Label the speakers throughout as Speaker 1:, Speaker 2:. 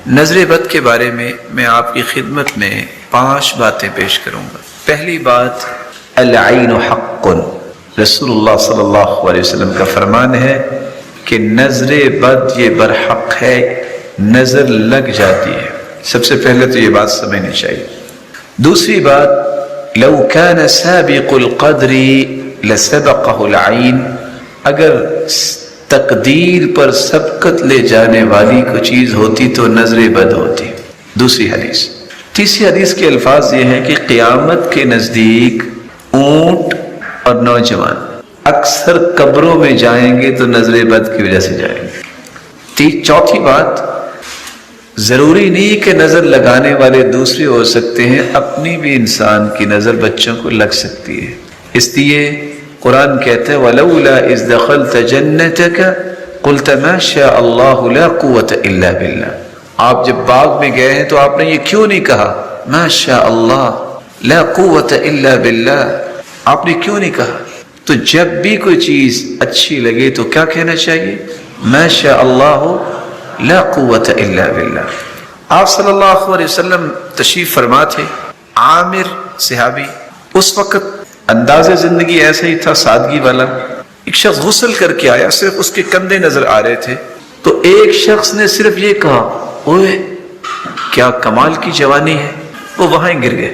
Speaker 1: نظر بد کے بارے میں آپ کی خدمت میں 5 باتیں پیش کروں گا۔ پہلی بات، العین حق، رسول اللہ صلی اللہ علیہ وسلم کا فرمان ہے کہ نظر بد یہ برحق ہے، نظر لگ جاتی ہے۔ سب سے پہلے تو یہ بات سمجھنی چاہیے۔ دوسری بات، لو كان سابق القدر لسبقه العین، اگر تقدیر پر سبقت لے جانے والی کوئی چیز ہوتی تو نظر بد ہوتی۔ دوسری حدیث۔ تیسری حدیث کے الفاظ یہ ہیں کہ قیامت کے نزدیک اونٹ اور نوجوان اکثر قبروں میں جائیں گے تو نظر بد کی وجہ سے جائیں گے۔ چوتھی بات، ضروری نہیں کہ نظر لگانے والے دوسرے ہو سکتے ہیں، اپنی بھی انسان کی نظر بچوں کو لگ سکتی ہے۔ اس لیے قرآن کہتا ہے وَلَوْلَا إِذْ دَخَلْتَ جَنَّتَكَ قُلْتَ مَا شَاءَ اللَّهُ لَا قُوَّةَ إِلَّا بِاللَّهِ، آپ جب باغ میں گئے ہیں تو آپ نے یہ کیوں نہیں کہا مَا شَاءَ اللَّهُ لَا قُوَّةَ إِلَّا بِاللَّهِ، آپ نے کیوں نہیں کہا؟ تو جب بھی کوئی چیز اچھی لگے تو کیا کہنا چاہیے؟ مَا شَاءَ اللَّهُ لَا قُوَّةَ إِلَّا بِاللَّهِ۔ آپ صلی اللہ علیہ وسلم تشریف فرما تھے، عامر صحابی، اس وقت انداز زندگی ایسا ہی تھا، سادگی والا۔ ایک شخص غسل کر کے آیا، صرف اس کے کندھے نظر آ رہے تھے، تو ایک شخص نے صرف یہ کہا اوئے کیا کمال کی جوانی ہے، وہ وہاں ہی گر گئے۔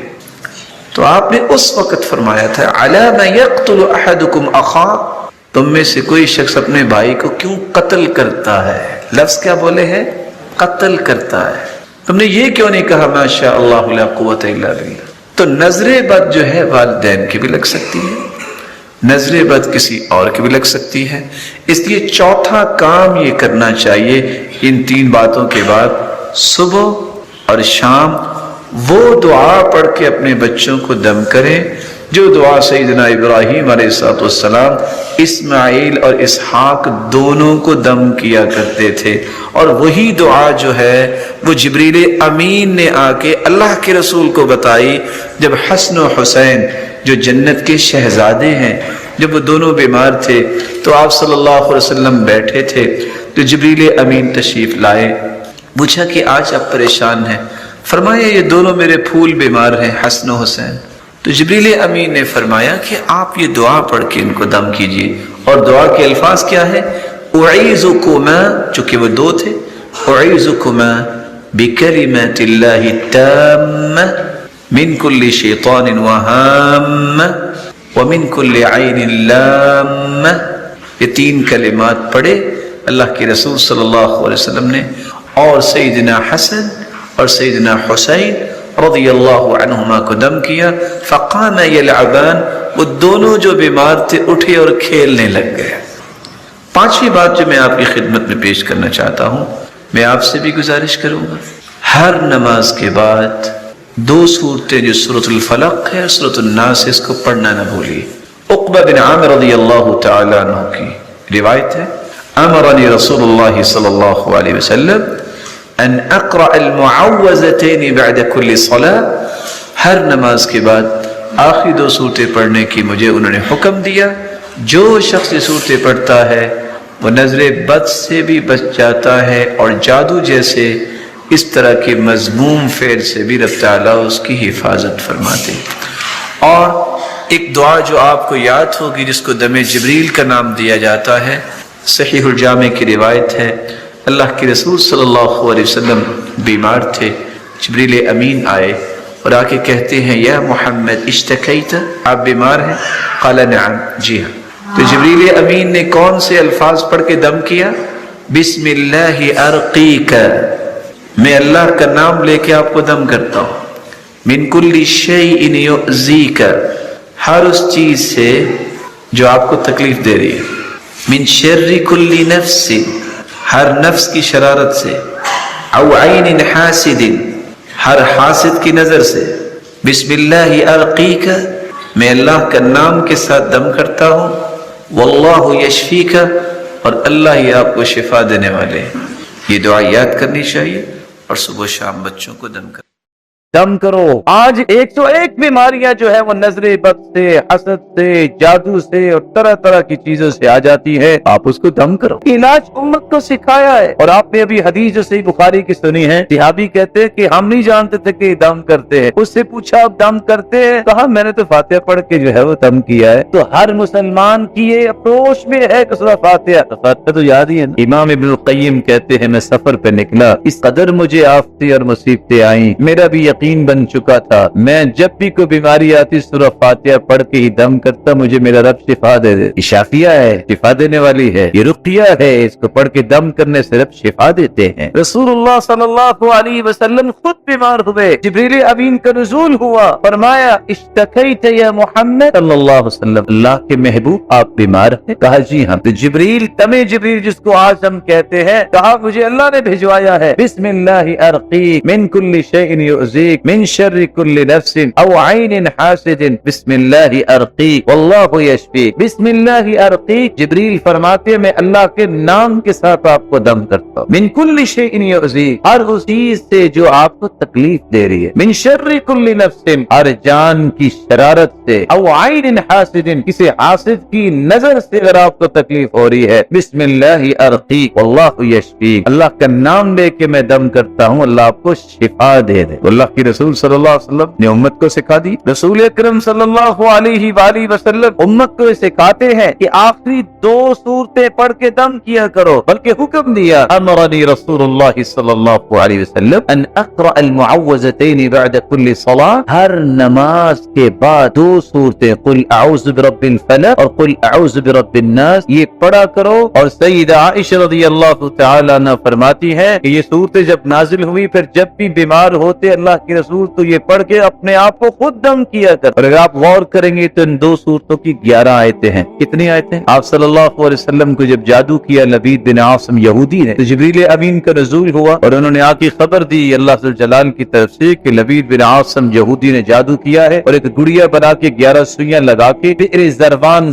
Speaker 1: تو آپ نے اس وقت فرمایا تھا عَلَى مَا يَقْتُلُ أَحَدُكُمْ أَخَاهُ، تم میں سے کوئی شخص اپنے بھائی کو کیوں قتل کرتا ہے؟ لفظ کیا بولے ہیں؟ قتل کرتا ہے۔ تم نے یہ کیوں نہیں کہا ما شاء اللہ لا قوت الا باللہ؟ تو نظر بد جو ہے والدین کی بھی لگ سکتی ہے، نظر بد کسی اور کی بھی لگ سکتی ہے۔ اس لیے چوتھا کام یہ کرنا چاہیے ان 3 باتوں کے بعد، صبح اور شام وہ دعا پڑھ کے اپنے بچوں کو دم کریں جو دعا سیدنا ابراہیم علیہ السلام اسماعیل اور اسحاق دونوں کو دم کیا کرتے تھے، اور وہی دعا جو ہے وہ جبریل امین نے آ کے اللہ کے رسول کو بتائی جب حسن و حسین جو جنت کے شہزادے ہیں، جب وہ دونوں بیمار تھے تو آپ صلی اللہ علیہ وسلم بیٹھے تھے تو جبریل امین تشریف لائے، پوچھا کہ آج آپ پریشان ہیں؟ فرمایا یہ دونوں میرے پھول بیمار ہیں، حسن و حسین۔ تو جبریل امین نے فرمایا کہ آپ یہ دعا پڑھ کے ان کو دم کیجئے، اور دعا کے الفاظ کیا ہے؟ اعیذکما، چونکہ وہ 2 تھے، اعیذکما بکلمات اللہ التامہ من کل شیطان وہامہ ومن کل عین لامہ۔ یہ 3 کلمات پڑھے اللہ کے رسول صلی اللہ علیہ وسلم نے، اور سیدنا حسن اور سیدنا حسین رضی اللہ عنہما کو دم کیا۔ فقام یلعبان، وہ دونوں جو بیمار تھے اٹھے اور کھیلنے لگ گئے۔ 5ویں بات جو میں آپ کی خدمت میں پیش کرنا چاہتا ہوں، میں آپ سے بھی گزارش کروں گا، ہر نماز کے بعد 2 سورتیں جو سورۃ الفلق ہے اور سورۃ الناس، اس کو پڑھنا نہ بھولیے۔ عقبہ بن عامر رضی اللہ تعالی عنہ کی روایت ہے، امرنی رسول اللہ صلی اللہ علیہ وسلم ان اقرأ المعوذتین بعد کل صلاة، ہر نماز کے بعد آخری 2 سورتیں پڑھنے کی مجھے انہوں نے حکم دیا۔ جو شخص یہ سورتیں پڑھتا ہے وہ نظر بد سے بھی بچ جاتا ہے، اور جادو جیسے اس طرح کے مذموم فعل سے بھی رب تعالیٰ اس کی حفاظت فرماتے ہیں۔ اور ایک دعا جو آپ کو یاد ہوگی جس کو دم جبریل کا نام دیا جاتا ہے، صحیح الجامع کی روایت ہے، اللہ کے رسول صلی اللہ علیہ وسلم بیمار تھے، جبریل امین آئے اور آ کے کہتے ہیں یا محمد اشتکیت، آپ بیمار ہیں؟ قال نعم، جی ہاں۔ تو جبریل امین نے کون سے الفاظ پڑھ کے دم کیا؟ بسم اللہ ارقیک، میں اللہ کا نام لے کے آپ کو دم کرتا ہوں۔ من کل شیء یؤذیک، ہر اس چیز سے جو آپ کو تکلیف دے رہی ہے۔ من شر کل نفس، ہر نفس کی شرارت سے۔ او عین حاسد، ہر حاسد کی نظر سے۔ بسم اللہ ارقیک، میں اللہ کا نام کے ساتھ دم کرتا ہوں۔ واللہ یشفیک، اور اللہ ہی آپ کو شفا دینے والے ہیں۔ یہ دعا یاد کرنی چاہیے اور صبح و شام بچوں کو دم کرنا۔
Speaker 2: دم کرو. آج 101 بیماریاں جو ہے وہ نظر بد سے، حسد سے، جادو سے اور طرح طرح کی چیزوں سے آ جاتی ہے. آپ اس کو دم کرو. علاج امت کو سکھایا ہے. اور آپ نے ابھی حدیث جو صحیح بخاری کی سنی ہے، صحابی کہتے ہیں کہ ہم نہیں جانتے تھے کہ دم کرتے ہیں. اس سے پوچھا آپ دم کرتے ہیں؟ کہا میں نے تو فاتحہ پڑھ کے جو ہے وہ دم کیا ہے. تو ہر مسلمان کی یہ اپروچ میں ہے کہ سورہ فاتحہ تو یاد ہی ہے نا. امام ابن القیم کہتے ہیں میں سفر پہ نکلا، اس قدر مجھے آفتیں اور مصیبتیں آئیں، میرا بھی یقین بن چکا تھا میں جب بھی کوئی بیماری آتی سورہ فاتحہ پڑھ کے ہی دم کرتا، مجھے میرا رب شفا دے دے. یہ شافیہ ہے، شفا دینے والی ہے. یہ رقیہ ہے، اس کو پڑھ کے دم کرنے سے رب شفا دیتے ہیں. رسول اللہ صلی اللہ علیہ وسلم خود بیمار ہوئے، جبریل امین کا نزول ہوا، فرمایا اشتکیت یا محمد صلی اللہ علیہ وسلم، اللہ کے محبوب آپ بیمار ہیں؟ کہا جی ہاں. تو جبریل تمہیں جبریل جس کو آج ہم کہتے ہیں، کہا مجھے اللہ نے بھیجوایا ہے، بسم اللہ ارقیک من کل شیء یؤذیک من شر کل نفس او عین حاسد بسم اللہ ارقیک واللہ یشفیک. بسم اللہ ارقیک، جبریل فرماتے ہیں میں اللہ کے نام کے ساتھ آپ کو دم کرتا ہوں. من کل شیء یؤذیک، ہر اس چیز سے جو آپ کو تکلیف دے رہی ہے. من شر کل نفس، ہر جان کی شرارت سے. او عین حاسد، کسی حاسد کی نظر سے اگر آپ کو تکلیف ہو رہی ہے. بسم اللہ ارقیک واللہ یشفیک، اللہ کا نام لے کے میں دم کرتا ہوں، اللہ آپ کو شفا دے دے. اللہ کی رسول صلی اللہ علیہ وسلم نے امت کو سکھا دی. رسول اکرم صلی اللہ علیہ وآلہ وسلم امت کو سکھاتے ہیں کہ آخری 2 سورتیں پڑھ کے دم کیا کرو، بلکہ حکم دیا امرنی رسول اللہ صلی اللہ علیہ وسلم ان اقرأ المعوذتین بعد کل صلاة، ہر نماز کے بعد 2 سورتیں قل اعوذ برب الفلق اور قل اعوذ برب الناس یہ پڑھا کرو. اور سیدہ عائشہ رضی اللہ تعالی عنہ فرماتی ہے کہ یہ صورتیں جب نازل ہوئی پھر جب بھی بیمار ہوتے اللہ کے رسول تو یہ پڑھ کے اپنے آپ کو خود دم کیا کر. اور اگر آپ غور کریں گے تو ان 2 صورتوں کی 11 آیتیں ہیں. کتنی آیتیں؟ آپ صلی اللہ علیہ وسلم کو جب جادو کیا لبید بن عاصم یہودی نے، تو جبریل امین کا نزول ہوا اور انہوں نے آ کے خبر دی اللہ ذل جلال کی طرف سے کہ لبید بن عاصم یہودی نے جادو کیا ہے اور ایک گڑیا بنا کے 11 سوئیاں لگا کے بئر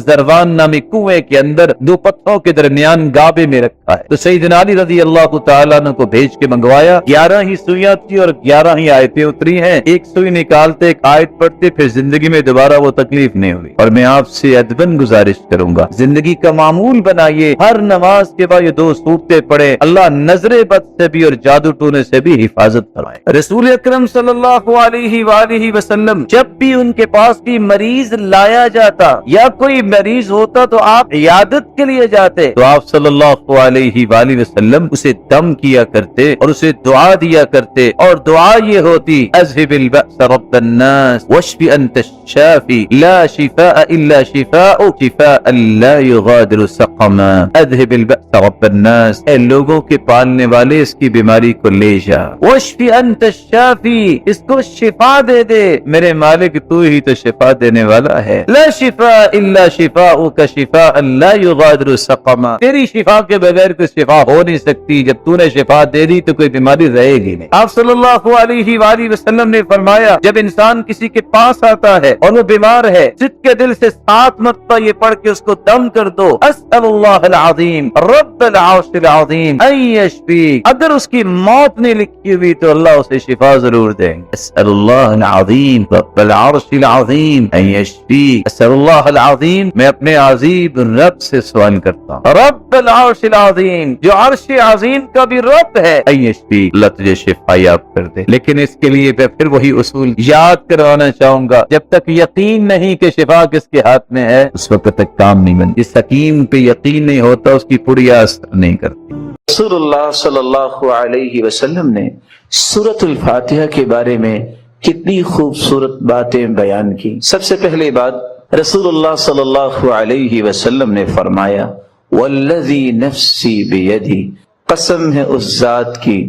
Speaker 2: زروان نامی کنویں کے اندر 2 پتھروں کے درمیان گابے میں رکھا ہے. تو سیدنا علی رضی اللہ تعالیٰ عنہ کو بھیج کے منگوایا. 11 ہی سوئیاں تھی اور 11 ہی آیتیں اتری ہیں. ایک سوئی نکالتے ایک آیت پڑھتے پھر زندگی میں دوبارہ وہ تکلیف نہیں ہوئی. اور میں آپ سے ادباً گزارش کروں گا زندگی کا معمول بنائیے ہر نماز کے بعد یہ 2 سورتیں پڑھیں، اللہ نظر بد سے بھی اور جادو ٹونے سے بھی حفاظت فرمائے. رسول اکرم صلی اللہ علیہ وآلہ وسلم جب بھی ان کے پاس کوئی مریض لایا جاتا یا کوئی مریض ہوتا تو آپ عیادت کے لیے جاتے تو آپ صلی اللہ علیہ وآلہ وسلم اسے دم کیا کرتے اور اسے دعا دیا کرتے. اور دعا یہ ہوتی اذهب البأس رب الناس واشف انت الشافي لا شفاء الا شفاءك شفاء لا يغادر سقما. اذهب البأس رب الناس، اے لوگوں کے پالنے والے اس کی بیماری کو لے جا. واشف انت الشافي، اس کو شفا دے دے، میرے مالک تو ہی تو شفا دینے والا ہے. لا شفاء الا شفاءك شفاء لا يغادر سقما، تیری شفا کے بغیر کوئی شفا ہو نہیں سکتی، جب تو نے شفا دے دی تو کوئی بیماری رہے گی نہیں. آپ صلی اللہ علیہ وآلہ وسلم نے فرمایا جب انسان کسی کے پاس آتا ہے اور وہ بیمار ہے، صدق کے دل سے 7 مرتبہ یہ پڑھ کے اس کو دم کر دو. اسأل اللہ العظیم رب العرش العظیم ان یشفیک، اگر اس کی موت نہیں لکھی ہوئی تو اللہ اسے شفا ضرور دیں گے. اسأل اللہ العظیم رب العرش العظیم ان یشفیک. اسأل اللہ العظیم، میں اپنے عظیم رب سے سوال کرتا ہوں، رب العرش العظیم جو عرش عظیم کا بھی رب ہے، ان یشفیک، اللہ تجھے شفا یاب کر دے. لیکن اس کے لیے میں پھر وہی اصول یاد کروانا چاہوں گا، جب تک یقین نہیں کہ شفا کس کے ہاتھ میں ہے اس وقت تک کام نہیں بنتا. جس حکیم پہ یقین نہیں ہوتا اس کی پڑیا اثر نہیں کرتی. رسول اللہ صلی اللہ علیہ وسلم نے سورۃ الفاتحہ کے بارے میں کتنی خوبصورت باتیں بیان کی. سب سے پہلی بات رسول اللہ صلی اللہ علیہ وسلم نے فرمایا والذی نفسی بیدی، قسم ہے اس ذات کی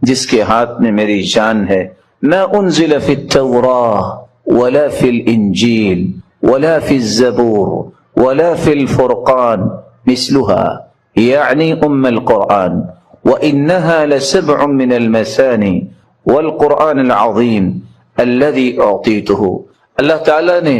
Speaker 2: جس کے ہاتھ میں میری جان ہے، ما انزل فی التوراۃ ولا فی الانجیل ولا فی الزبور ولا فی الفرقان مثلها یعنی القرآن وإنها لسبع من المثانی والقرآن العظیم الذي اعطیته. اللہ تعالیٰ نے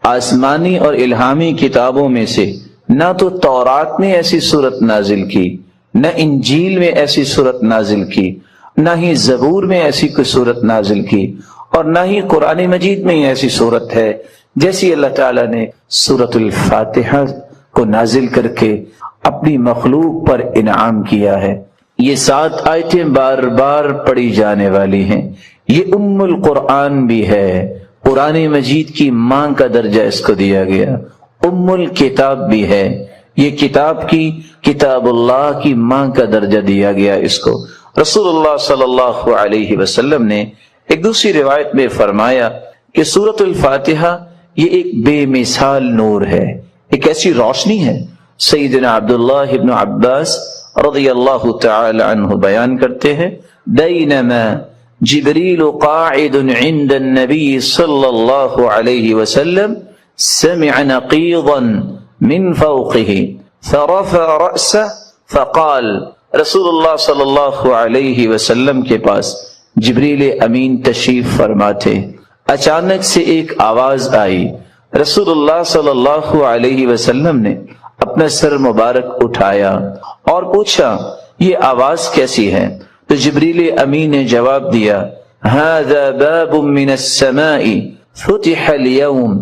Speaker 2: آسمانی اور الہامی کتابوں میں سے نہ تو تورات میں ایسی صورت نازل کی، نہ انجیل میں ایسی صورت نازل کی، نہ ہی زبور میں ایسی کوئی صورت نازل کی،
Speaker 1: اور نہ ہی قرآن مجید میں ایسی صورت ہے جیسی اللہ تعالیٰ نے سورۃ الفاتحہ کو نازل کر کے اپنی مخلوق پر انعام کیا ہے۔ یہ 7 آیتیں بار بار پڑھی جانے والی ہیں۔ یہ ام القرآن بھی ہے، قرآن مجید کی ماں کا درجہ اس کو دیا گیا، ام الکتاب بھی ہے، یہ کتاب کی کتاب اللہ کی ماں کا درجہ دیا گیا اس کو۔ رسول اللہ صلی اللہ علیہ وسلم نے ایک دوسری روایت میں فرمایا کہ سورۃ الفاتحہ یہ ایک بے مثال نور ہے، ایک ایسی روشنی ہے۔ سیدنا عبداللہ ابن عباس رضی اللہ تعالی عنہ بیان کرتے ہیں، بینما جبریل قاعد عند النبی صلی اللہ علیہ وسلم سمع نقیضا من فوقه فرفع رأسه فقال، رسول اللہ صلی اللہ علیہ وسلم کے پاس جبریل امین تشریف فرما تھے، اچانک سے ایک آواز آئی۔ رسول اللہ صلی اللہ علیہ وسلم نے اپنا سر مبارک اٹھایا اور پوچھا یہ آواز کیسی ہے؟ تو جبریل امین نے جواب دیا، هذا باب من السماء فتح اليوم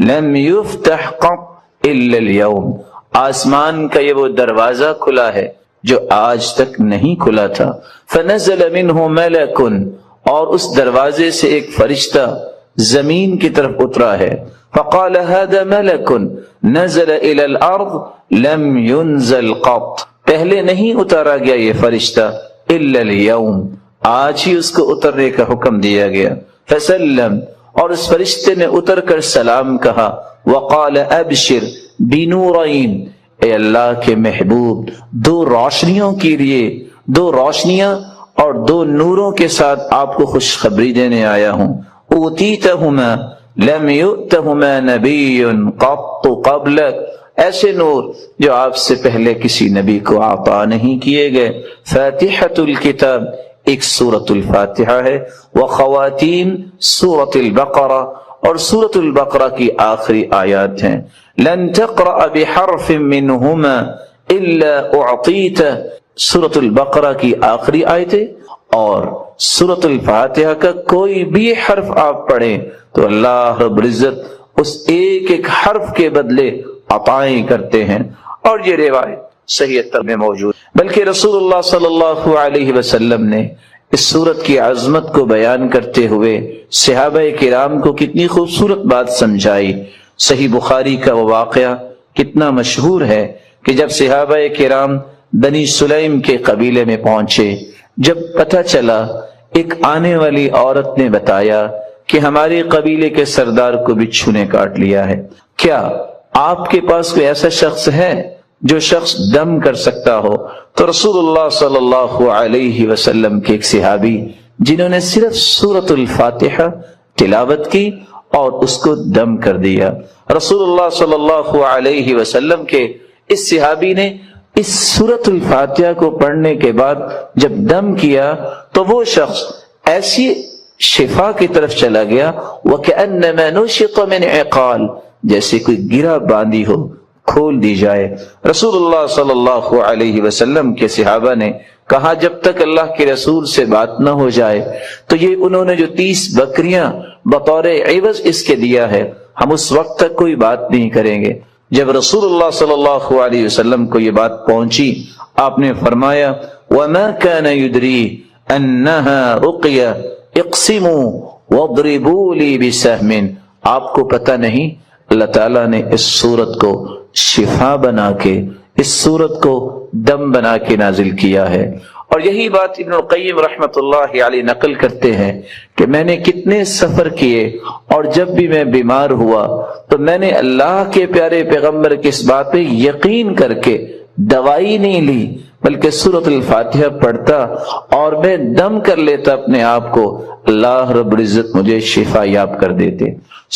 Speaker 1: لم يفتح قط الا اليوم، آسمان کا یہ وہ دروازہ کھلا ہے جو آج تک نہیں کھلا تھا۔ فنزل منه ملک، اور اس دروازے سے ایک فرشتہ زمین کی طرف اترا ہے۔ فقال هذا ملک نزل الى الارض لم ينزل قط، پہلے نہیں اتارا گیا یہ فرشتہ الا اليوم، آج ہی اس کو اترنے کا حکم دیا گیا۔ فسلم، اور اس فرشتے نے اتر کر سلام کہا۔ وقال ابشر بنورین، اے اللہ کے محبوب 2 روشنیوں کے لیے، 2 روشنیاں اور 2 نوروں کے ساتھ آپ کو خوشخبری دینے آیا ہوں۔ اوتیتہما لم یؤتہما نبی قط قبلک، ایسے نور جو آپ سے پہلے کسی نبی کو عطا نہیں کیے گئے۔ فاتحۃ الکتاب، ایک سورۃ الفاتحہ ہے، وخواتیم سورۃ البقرہ، اور سورۃ البقرہ کی آخری آیات ہیں۔ لن تقرأ بحرف منہما الا اعطیت، سورۃ البقرہ کی آخری آیتیں اور سورۃ الفاتحہ کا کوئی بھی حرف آپ پڑھیں تو اللہ رب العزت اس ایک ایک حرف کے بدلے عطائیں کرتے ہیں۔ اور یہ روایت صحیح ترجمے میں موجود، بلکہ رسول اللہ صلی اللہ علیہ وسلم نے اس سورت کی عظمت کو بیان کرتے ہوئے صحابہ کرام کو کتنی خوبصورت بات سمجھائی۔ صحیح بخاری کا وہ واقعہ کتنا مشہور ہے کہ جب صحابہ کرام بنی سلیم کے قبیلے میں پہنچے، جب پتہ چلا، ایک آنے والی عورت نے بتایا کہ ہمارے قبیلے کے سردار کو بچھو نے کاٹ لیا ہے، کیا آپ کے پاس کوئی ایسا شخص ہے جو شخص دم کر سکتا ہو؟ تو رسول اللہ صلی اللہ علیہ وسلم کے ایک صحابی جنہوں نے صرف سورۃ الفاتحہ تلاوت کی اور اس کو دم کر دیا، رسول اللہ صلی اللہ علیہ وسلم کے اس صحابی نے اس سورۃ الفاتحہ کو پڑھنے کے بعد جب دم کیا تو وہ شخص ایسی شفا کی طرف چلا گیا، وَكَأَنَّمَا نُشِطَ مِنْ عِقَالٍ، جیسے کوئی گرہ باندھی ہو کھول دی جائے۔ رسول اللہ صلی اللہ علیہ وسلم کے صحابہ نے کہا جب تک اللہ کے رسول سے بات نہ ہو جائے تو یہ انہوں نے جو 30 بکریاں بطور عوض اس کے دیا ہے، ہم اس وقت تک کوئی بات نہیں کریں گے۔ جب رسول اللہ صلی اللہ علیہ وسلم کو یہ بات پہنچی، آپ نے فرمایا وَمَا كَانَ يُدْرِي أَنَّهَا رُقْيَ اقْسِمُوا وَاضْرِبُوا لِي بِسَهْمٍ، آپ کو پتہ نہیں اللہ تعالیٰ نے اس سورت کو شفا بنا کے، اس سورت کو دم بنا کے نازل کیا ہے۔ اور یہی بات ابن القیم رحمۃ اللہ علیہ نقل کرتے ہیں کہ میں نے کتنے سفر کیے اور جب بھی میں بیمار ہوا تو میں نے اللہ کے پیارے پیغمبر کی اس بات پہ یقین کر کے دوائی نہیں لی بلکہ سورۃ الفاتحہ پڑھتا اور میں دم کر لیتا اپنے آپ کو، اللہ رب العزت مجھے شفا یاب کر دیتے۔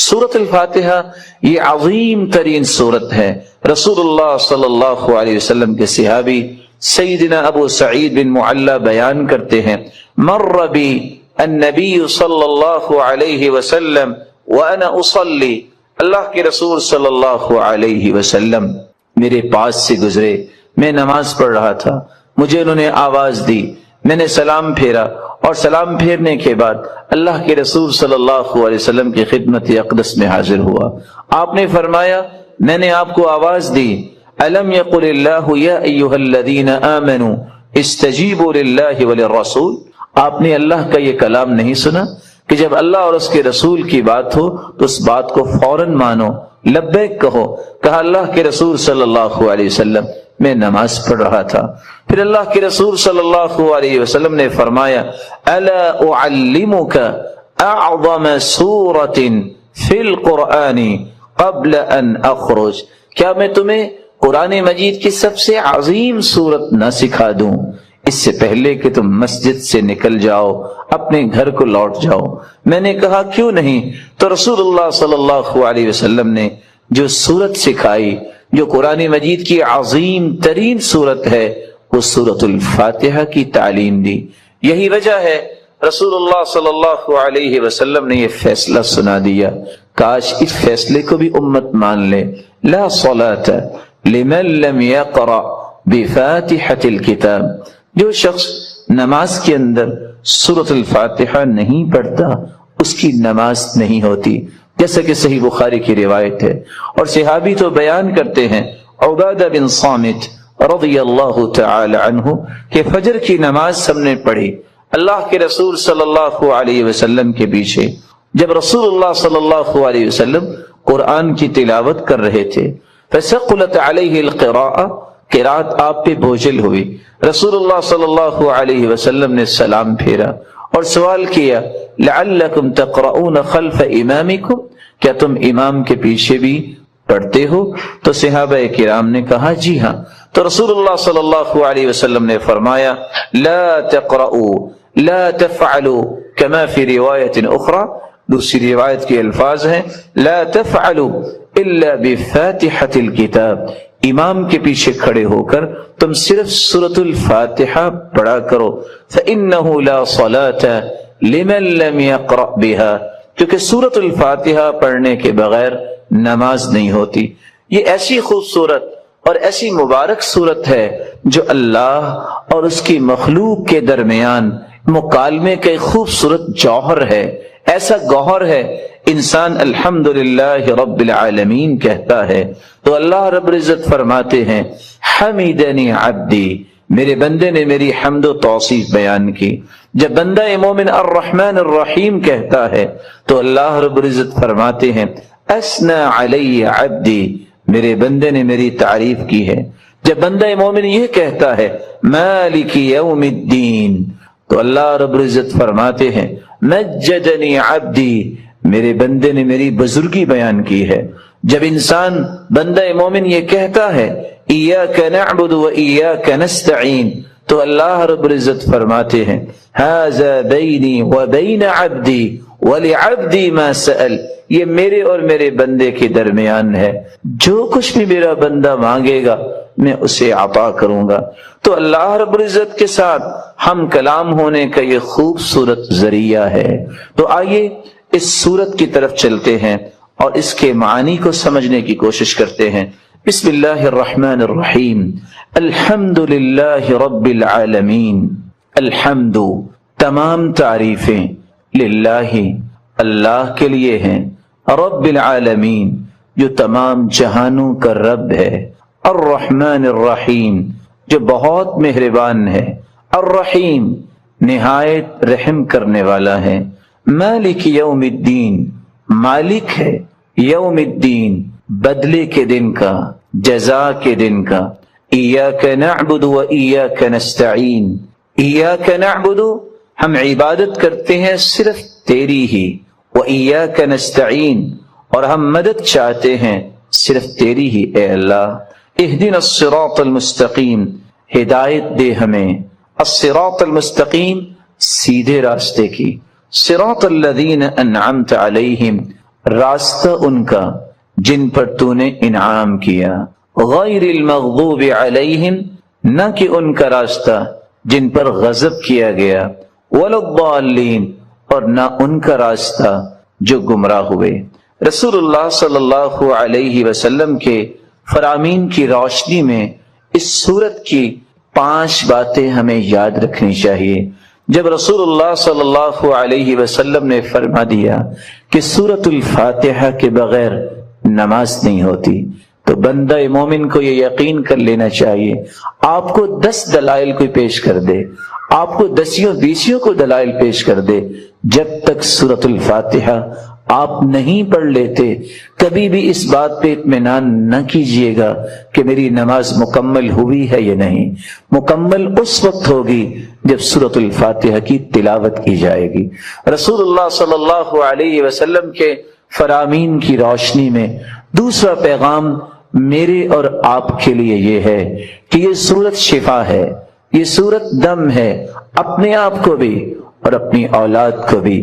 Speaker 1: سورۃ الفاتحہ یہ عظیم ترین سورت ہے۔ رسول اللہ صلی اللہ علیہ وسلم کے صحابی سیدنا ابو سعید بن معلہ بیان کرتے ہیں، مر بی النبی صلی اللہ علیہ وسلم وانا اصلی، اللہ کے رسول صلی اللہ علیہ وسلم میرے پاس سے گزرے، میں نماز پڑھ رہا تھا، مجھے انہوں نے آواز دی، میں نے سلام پھیرا
Speaker 3: اور سلام پھیرنے کے بعد اللہ کے رسول صلی اللہ علیہ وسلم کی خدمت اقدس میں حاضر ہوا۔ آپ نے فرمایا میں نے آپ کو آواز دی، الم یقل اللہ یا ایھا الذین آمنوا استجیبوا للہ وللرسول، آپ نے اللہ کا یہ کلام نہیں سنا کہ جب اللہ اور اس کے رسول کی بات ہو تو اس بات کو فوراً مانو، لبیک کہو۔ کہا اللہ کے رسول صلی اللہ علیہ وسلم میں نماز پڑھ رہا تھا۔ پھر اللہ کے رسول صلی اللہ علیہ وسلم نے فرمایا الا اعلمک اعظم سورۃ فی القرآن قبل ان اخرج، کیا میں تمہیں قرآن مجید کی سب سے عظیم سورت نہ سکھا دوں اس سے پہلے کہ تم مسجد سے نکل جاؤ، اپنے گھر کو لوٹ جاؤ؟ میں نے کہا کیوں نہیں؟ تو رسول اللہ صلی اللہ علیہ وسلم نے جو سورت سکھائی، جو قرآن مجید کی عظیم ترین سورت ہے، وہ سورۃ الفاتحہ کی تعلیم دی۔ یہی وجہ ہے رسول اللہ صلی اللہ علیہ وسلم نے یہ فیصلہ سنا دیا، کاش اس فیصلے کو بھی امت مان لے، لا صلاۃ لمن لم یقرأ بفاتحۃ الکتاب، جو شخص نماز کے اندر سورۃ الفاتحہ نہیں پڑھتا اس کی نماز نہیں ہوتی، جیسا کہ صحیح بخاری کی روایت ہے۔ اور صحابی تو بیان کرتے ہیں، عبادہ بن صامت رضی اللہ تعالی عنہ کہ فجر کی نماز ہم نے پڑھی اللہ کے رسول صلی اللہ علیہ وسلم کے پیچھے، جب رسول اللہ صلی اللہ علیہ وسلم قرآن کی تلاوت کر رہے تھے، فثقلت علیہ القراءۃ، قرات آپ پہ بوجھل ہوئی، رسول اللہ صلی اللہ علیہ وسلم نے سلام پھیرا اور سوال کیا لعلکم تقرؤون خلف امامکم، کیا تم امام کے پیچھے بھی پڑھتے ہو؟ تو صحابہ کرام نے کہا جی ہاں۔ تو رسول اللہ صلی اللہ علیہ وسلم نے فرمایا لا تقرؤوا لا تفعلوا كما فی روایت اخرى، دوسری روایت کے الفاظ ہیں لا تفعلوا الا بفاتحۃ الکتاب، امام کے پیچھے کھڑے ہو کر تم صرف سورۃ الفاتحہ پڑھا کرو، فإنہ لا صلاة لمن لم يقرأ بها، کیونکہ سورۃ الفاتحہ پڑھنے کے بغیر نماز نہیں ہوتی۔ یہ ایسی خوبصورت اور ایسی مبارک صورت ہے جو اللہ اور اس کی مخلوق کے درمیان مکالمے کا ایک خوبصورت جوہر ہے، ایسا گوہر ہے، انسان الحمدللہ رب العالمین کہتا ہے تو اللہ رب العزت فرماتے ہیں حمیدنی عبدی، میرے بندے نے میری حمد و توصیف بیان کی۔ جب بندہ مومن الرحمن الرحیم کہتا ہے تو اللہ رب العزت فرماتے ہیں اثنى علی عبدی، میرے بندے نے میری تعریف کی ہے۔ جب بندہ مومن یہ کہتا ہے مالک یوم الدین تو اللہ رب العزت فرماتے ہیں مجدنی عبدی، میرے بندے نے میری بزرگی بیان کی ہے۔ جب انسان بندہ مومن یہ کہتا ہے ایاک نعبد و ایاک نستعین تو اللہ رب العزت فرماتے ہیں ھذا بینی و بین عبدی ولعبدی ما سأل، یہ میرے اور میرے بندے کے درمیان ہے، جو کچھ بھی میرا بندہ مانگے گا میں اسے عطا کروں گا۔ تو اللہ رب العزت کے ساتھ ہم کلام ہونے کا یہ خوبصورت ذریعہ ہے۔ تو آئیے اس سورت کی طرف چلتے ہیں اور اس کے معنی کو سمجھنے کی کوشش کرتے ہیں۔ بسم اللہ الرحمن الرحیم، الحمد للہ رب العالمین، الحمد تمام تعریفیں، للہ اللہ کے لیے ہیں، رب العالمین جو تمام جہانوں کا رب ہے، الرحمن الرحیم جو بہت مہربان ہے، الرحیم نہایت رحم کرنے والا ہے، مالک یوم الدین مالک ہے یوم الدین بدلے کے دن کا، جزا کے دن کا، ایاک نعبد و ایاک نستعین، ایاک نعبد ہم عبادت کرتے ہیں صرف تیری ہی، و ایاک نستعین اور ہم مدد چاہتے ہیں صرف تیری ہی اے اللہ۔ اہدنا الصراط المستقیم، ہدایت دے ہمیں، الصراط المستقیم سیدھے راستے کی، صراط الذین انعمت علیہم راستہ ان کا جن پر تو نے انعام کیا، غیر المغضوب علیہم نہ کہ ان کا راستہ جن پر غضب کیا گیا، ولا الضالین اور نہ ان کا راستہ جو گمراہ ہوئے۔ رسول اللہ صلی اللہ علیہ وسلم کے فرامین کی روشنی میں اس سورت کی 5 باتیں ہمیں یاد رکھنی چاہیے۔ جب رسول اللہ صلی اللہ علیہ وسلم نے فرما دیا کہ سورۃ الفاتحہ کے بغیر نماز نہیں ہوتی، تو بندہ مومن کو یہ یقین کر لینا چاہیے، آپ کو 10 دلائل کوئی پیش کر دے، آپ کو 10 کو دلائل پیش کر دے، جب تک سورۃ الفاتحہ آپ نہیں پڑھ لیتے کبھی بھی اس بات پہ اطمینان نہ کیجیے گا کہ میری نماز مکمل ہوئی ہے یا نہیں۔ مکمل اس وقت ہوگی جب سورۃ الفاتحہ کی تلاوت کی جائے گی۔ رسول اللہ صلی اللہ علیہ وسلم کے فرامین کی روشنی میں دوسرا پیغام میرے اور آپ کے لیے یہ ہے کہ یہ سورت شفا ہے، یہ سورت دم ہے۔ اپنے آپ کو بھی اور اپنی اولاد کو بھی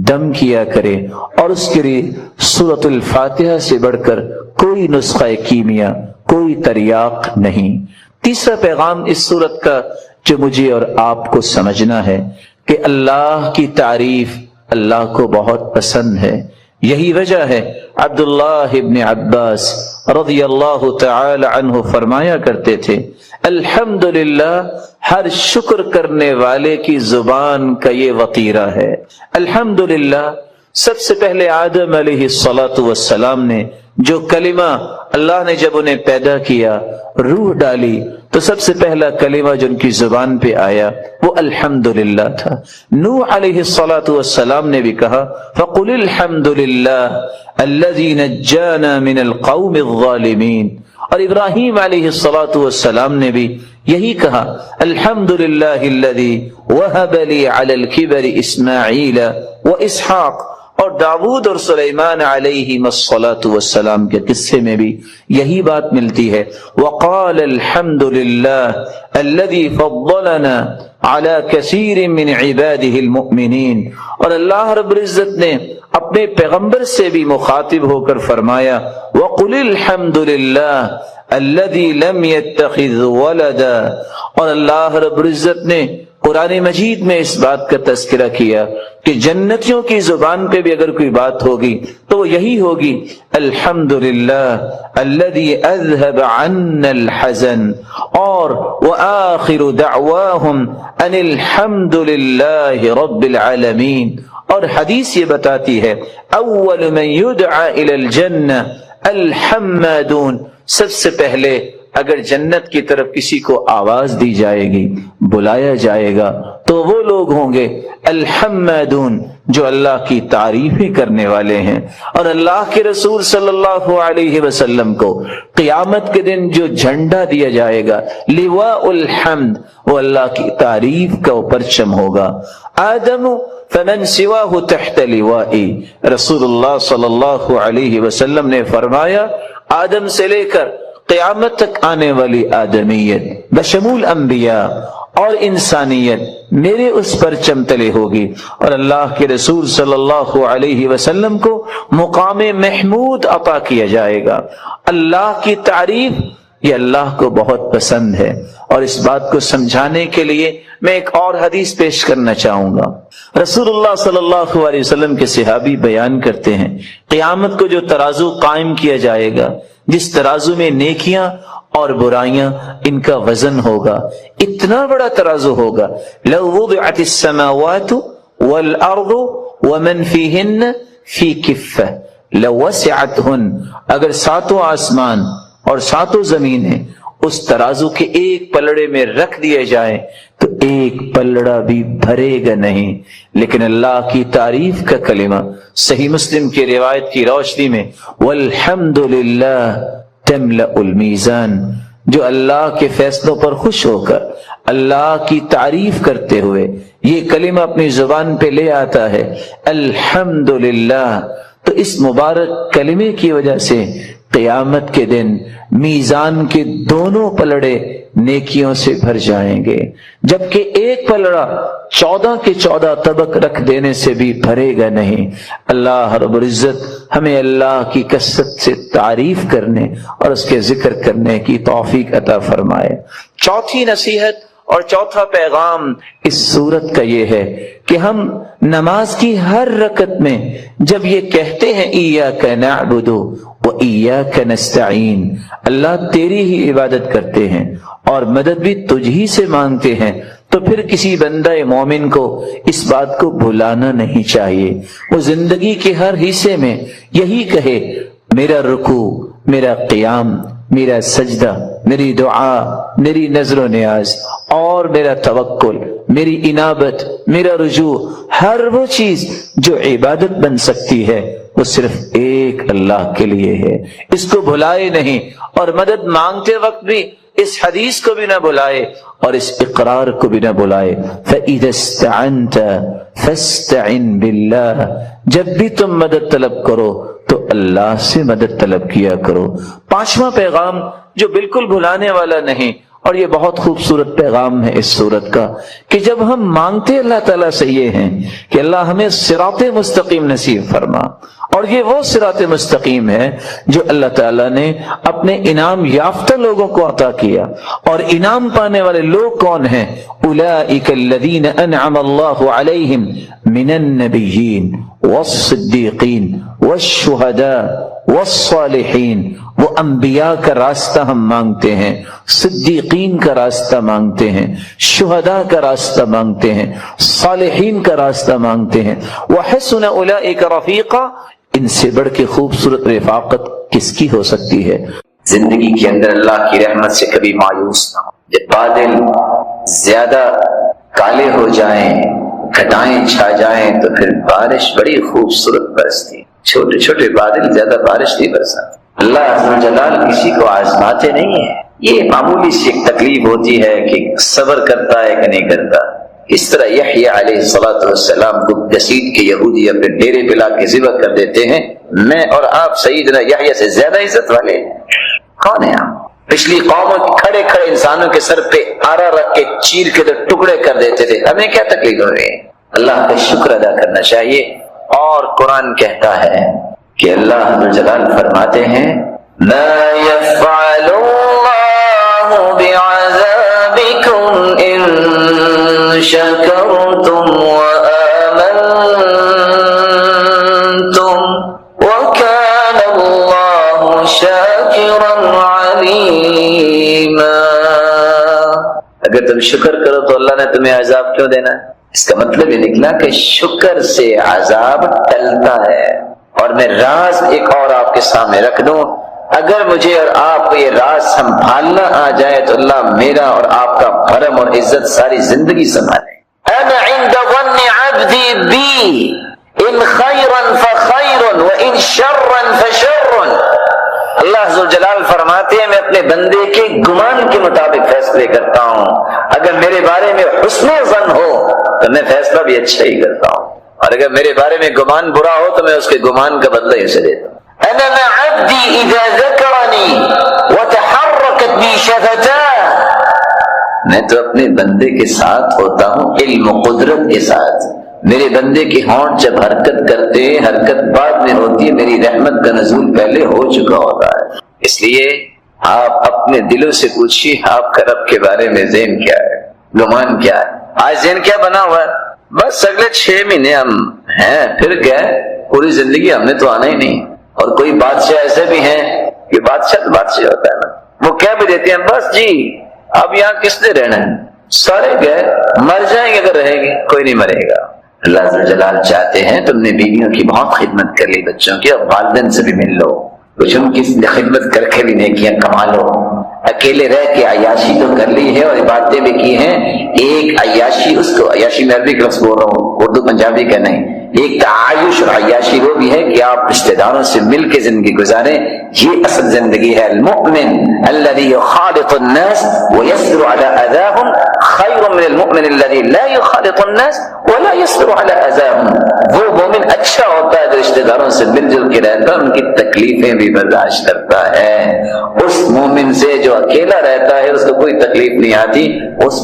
Speaker 3: دم کیا کرے، اور اس کے لیے سورۃ الفاتحہ سے بڑھ کر کوئی نسخہ کیمیا، کوئی تریاق نہیں۔ تیسرا پیغام اس سورت کا جو مجھے اور آپ کو سمجھنا ہے کہ اللہ کی تعریف اللہ کو بہت پسند ہے۔ یہی وجہ ہے عبداللہ ابن عباس رضی اللہ تعالی عنہ فرمایا کرتے تھے، الحمدللہ ہر شکر کرنے والے کی زبان کا یہ وطیرہ ہے۔ الحمدللہ سب سے پہلے آدم علیہ السلام نے جو کلمہ اللہ نے جب انہیں پیدا کیا، روح ڈالی، تو سب سے پہلا کلمہ جو ان کی زبان پہ آیا وہ الحمدللہ تھا۔ نوح علیہ السلام نے بھی کہا فَقُلِ الْحَمْدُ لِلَّهِ الَّذِي نَجَّانَا مِنَ الْقَوْمِ الظَّالِمِينَ، اور ابراہیم علیہ السلام نے بھی یہی کہا الحمدللہ الذی وہب لی علی الکبر اسماعیل و اسحاق، اور داؤد اور سلیمان علیہم السلام کے قصے میں بھی یہی بات ملتی ہے، وقال الحمدللہ الذی فضلنا علی کثیر من عباده المؤمنین، اور اللہ رب العزت نے اپنے پیغمبر سے بھی مخاطب ہو کر فرمایا وقل الحمدللہ الذی لم يتخذ ولدا، اور اللہ رب العزت نے قرآن مجید میں اس بات کا تذکرہ کیا کہ جنتیوں کی زبان پہ بھی اگر کوئی بات ہوگی تو وہ یہی ہوگی الحمدللہ الذی اذهب عنا الحزن، اور وآخر دعواہم ان الحمدللہ رب العالمین۔ اور حدیث یہ بتاتی ہے اول من یدعى الى الجنہ الحمادون، سب سے پہلے اگر جنت کی طرف کسی کو آواز دی جائے گی، بلایا جائے گا، تو وہ لوگ ہوں گے الحمادون جو اللہ کی تعریفیں کرنے والے ہیں۔ اور اللہ کے رسول صلی اللہ علیہ وسلم کو قیامت کے دن جو جھنڈا دیا جائے گا لواء الحمد، وہ اللہ کی تعریف کا پرچم ہوگا۔ آدم فمن سواہ تحت لوائی، رسول اللہ صلی اللہ علیہ وسلم نے فرمایا آدم سے لے کر قیامت تک آنے والی آدمیت بشمول انبیاء اور انسانیت میرے اس پرچم تلے ہوگی، اور اللہ کے رسول صلی اللہ علیہ وسلم کو مقام محمود عطا کیا جائے گا۔ اللہ کی تعریف یہ اللہ کو بہت پسند ہے، اور اس بات کو سمجھانے کے لیے میں ایک اور حدیث پیش کرنا چاہوں گا۔ رسول اللہ صلی اللہ علیہ وسلم کے صحابی بیان کرتے ہیں قیامت کو جو ترازو قائم کیا جائے گا، جس ترازو میں نیکیاں اور برائیاں ان کا وزن ہوگا، اتنا بڑا ترازو ہوگا، لو وضعت السماوات والارض ومن فیہن فی کفہ لوسعتہن، اگر 7 آسمان اور 7 زمینیں اس ترازو کے ایک پلڑے میں رکھ دیے جائیں تو ایک پلڑا بھی بھرے گا نہیں۔ لیکن اللہ کی تعریف کا کلمہ صحیح مسلم کی روایت کی روشنی میں والحمدللہ تملأ المیزان، جو اللہ کے فیصلوں پر خوش ہو کر اللہ کی تعریف کرتے ہوئے یہ کلمہ اپنی زبان پہ لے آتا ہے الحمدللہ، تو اس مبارک کلمے کی وجہ سے قیامت کے دن میزان کے دونوں پلڑے نیکیوں سے بھر جائیں گے، جبکہ ایک پلڑا 14 کے 14 طبق رکھ دینے سے بھی بھرے گا نہیں۔ اللہ رب العزت ہمیں اللہ کی کثرت سے تعریف کرنے اور اس کے ذکر کرنے کی توفیق عطا فرمائے۔ چوتھی نصیحت اور چوتھا پیغام اس سورت کا یہ ہے کہ ہم نماز کی ہر رکعت میں جب یہ کہتے ہیں ایاک نعبد و ایاک نستعین، اللہ تیری ہی عبادت کرتے ہیں اور مدد بھی تجھ ہی سے مانگتے ہیں، تو پھر کسی بندہ مومن کو اس بات کو بھلانا نہیں چاہیے. وہ زندگی کے ہر حصے میں یہی کہے میرا رکوع، میرا قیام، میرا سجدہ، میری دعا، میری نظر و نیاز اور میرا توکل، میری انابت، میرا رجوع، ہر وہ چیز جو عبادت بن سکتی ہے وہ صرف ایک اللہ کے لیے ہے. اس کو بھلائے نہیں، اور مدد مانگتے وقت بھی اس حدیث کو بھی نہ بھلائے اور اس اقرار کو بھی نہ بھلائے. فَإِذَا اسْتَعَنْتَ فَاسْتَعِنْ بِاللَّهِ، جب بھی تم مدد طلب کرو تو اللہ سے مدد طلب کیا کرو. پانچواں پیغام جو بالکل بھلانے والا نہیں، اور یہ بہت خوبصورت پیغام ہے اس سورت کا، کہ جب ہم مانگتے اللہ تعالیٰ سے یہ ہیں کہ اللہ ہمیں صراط مستقیم نصیب فرما، اور یہ وہ صراط مستقیم ہے جو اللہ تعالیٰ نے اپنے انعام یافتہ لوگوں کو عطا کیا. اور انعام پانے والے لوگ کون ہیں؟ اولئک الذین انعم اللہ علیہم من النبیین والصدیقین والشہداء والصالحین. وہ انبیاء کا راستہ ہم مانگتے ہیں، صدیقین کا راستہ مانگتے ہیں، شہداء کا راستہ مانگتے ہیں، صالحین کا راستہ مانگتے ہیں. وحسن اولئک رفیقا، ان سے بڑھ کے خوبصورت رفاقت کس کی ہو سکتی ہے؟
Speaker 4: زندگی کے اندر اللہ کی رحمت سے کبھی مایوس نہ ہو. جب بادل زیادہ کالے ہو جائیں، گھٹائیں چھا جائیں، تو پھر بارش بڑی خوبصورت برستی. چھوٹے چھوٹے بادل زیادہ بارش نہیں برساتے. اللہ عز و جلال کسی کو آزماتے نہیں ہے. یہ معمولی سی ایک تکلیف ہوتی ہے کہ صبر کرتا ہے کہ نہیں کرتا. اس طرح یحییٰ علیہ السلام کو گھسیٹ کے یہودی اپنے ڈیرے پہ لا کے ذبح کر دیتے ہیں. میں اور آپ سیدنا یحییٰ سے زیادہ عزت والے ہیں. کون ہیں آپ؟ پچھلی قوموں کے کھڑے کھڑے انسانوں کے سر پہ آرا رکھ کے چیر کے تو ٹکڑے کر دیتے تھے. ہمیں کیا تکلیف ہو رہی ہے؟ اللہ کا شکر ادا کرنا چاہیے. اور قرآن کہتا ہے کہ اللہ عز و جلال فرماتے ہیں ما يفعل اللہ بعذابکم ان شکرتم وآمنتم وکان اللہ شاکرا علیما. اگر تم شکر کرو تو اللہ نے تمہیں عذاب کیوں دینا ہے؟ اس کا مطلب یہ نکلا کہ شکر سے عذاب ٹلتا ہے. اور میں راز ایک اور آپ کے سامنے رکھ دوں، اگر مجھے اور آپ کو یہ راز سنبھالنا آ جائے تو اللہ میرا اور آپ کا بھرم اور عزت ساری زندگی سنبھالے. انا عند ظن عبدی بی ان خیرا فخیر وان شرا فشر. اللہ عز و جلال فرماتے ہیں میں اپنے بندے کے گمان کے مطابق فیصلے کرتا ہوں. اگر میرے بارے میں حسن ظن ہو تو میں فیصلہ بھی اچھا ہی کرتا ہوں، اور اگر میرے بارے میں گمان برا ہو تو میں اس کے گمان کا بدلہ ہی اسے دیتا ہوں. انا مع عبدی اذا ذکرنی وتحرکت بی شفتاه. میں تو اپنے بندے کے ساتھ ہوتا ہوں علم و قدرت کے ساتھ. میرے بندے کے ہونٹ جب حرکت کرتے ہیں، حرکت بعد میں ہوتی ہے، میری رحمت کا نزول پہلے ہو چکا ہوتا ہے. اس لیے آپ اپنے دلوں سے پوچھیے آپ کا رب کے بارے میں ذہن کیا ہے، گمان کیا ہے. آج ذہن کیا بنا ہوا ہے؟ بس اگلے 6 مہینے ہم ہیں، پھر گئے، پوری زندگی ہم نے تو آنا ہی نہیں. اور کوئی بادشاہ ایسے بھی ہیں کہ بادشاہ ہوتا ہے نا، وہ کہہ بھی دیتے ہیں بس جی اب یہاں کس نے رہنا ہے، سارے گئے، مر جائیں گے اگر رہیں گے، کوئی نہیں مرے گا. اللہ عز و جلال چاہتے ہیں تم نے بیویوں کی بہت خدمت کر لی، بچوں کی، اور والدین سے بھی مل لو، کچھ ان کی خدمت کر کے بھی نیکیاں کما لو. اکیلے رہ کے عیاشی تو کر لی ہے اور عبادتیں بھی کی ہیں. ایک عیاشی، اس کو عیاشی میں عربی کا لفظ بول رہا ہوں، اردو پنجابی کا نہیں. ایک تعایش اور عیاشی وہ بھی ہے کہ آپ رشتہ داروں سے مل کے زندگی گزاریں. یہ اصل زندگی ہے. المؤمن الذي يخالط الناس ويصبر على اذاهم خير من المؤمن الذي لا يخالط الناس ولا يصبر على اذاهم. وہ مومن اچھا ہوتا ہے جو رشتہ داروں سے مل جل کے رہتا ہے، ان کی تکلیفیں بھی برداشت کرتا ہے. اس مومن سے جو اکیلا رہتا ہے اس کو کوئی تکلیف نہیں آتی، اس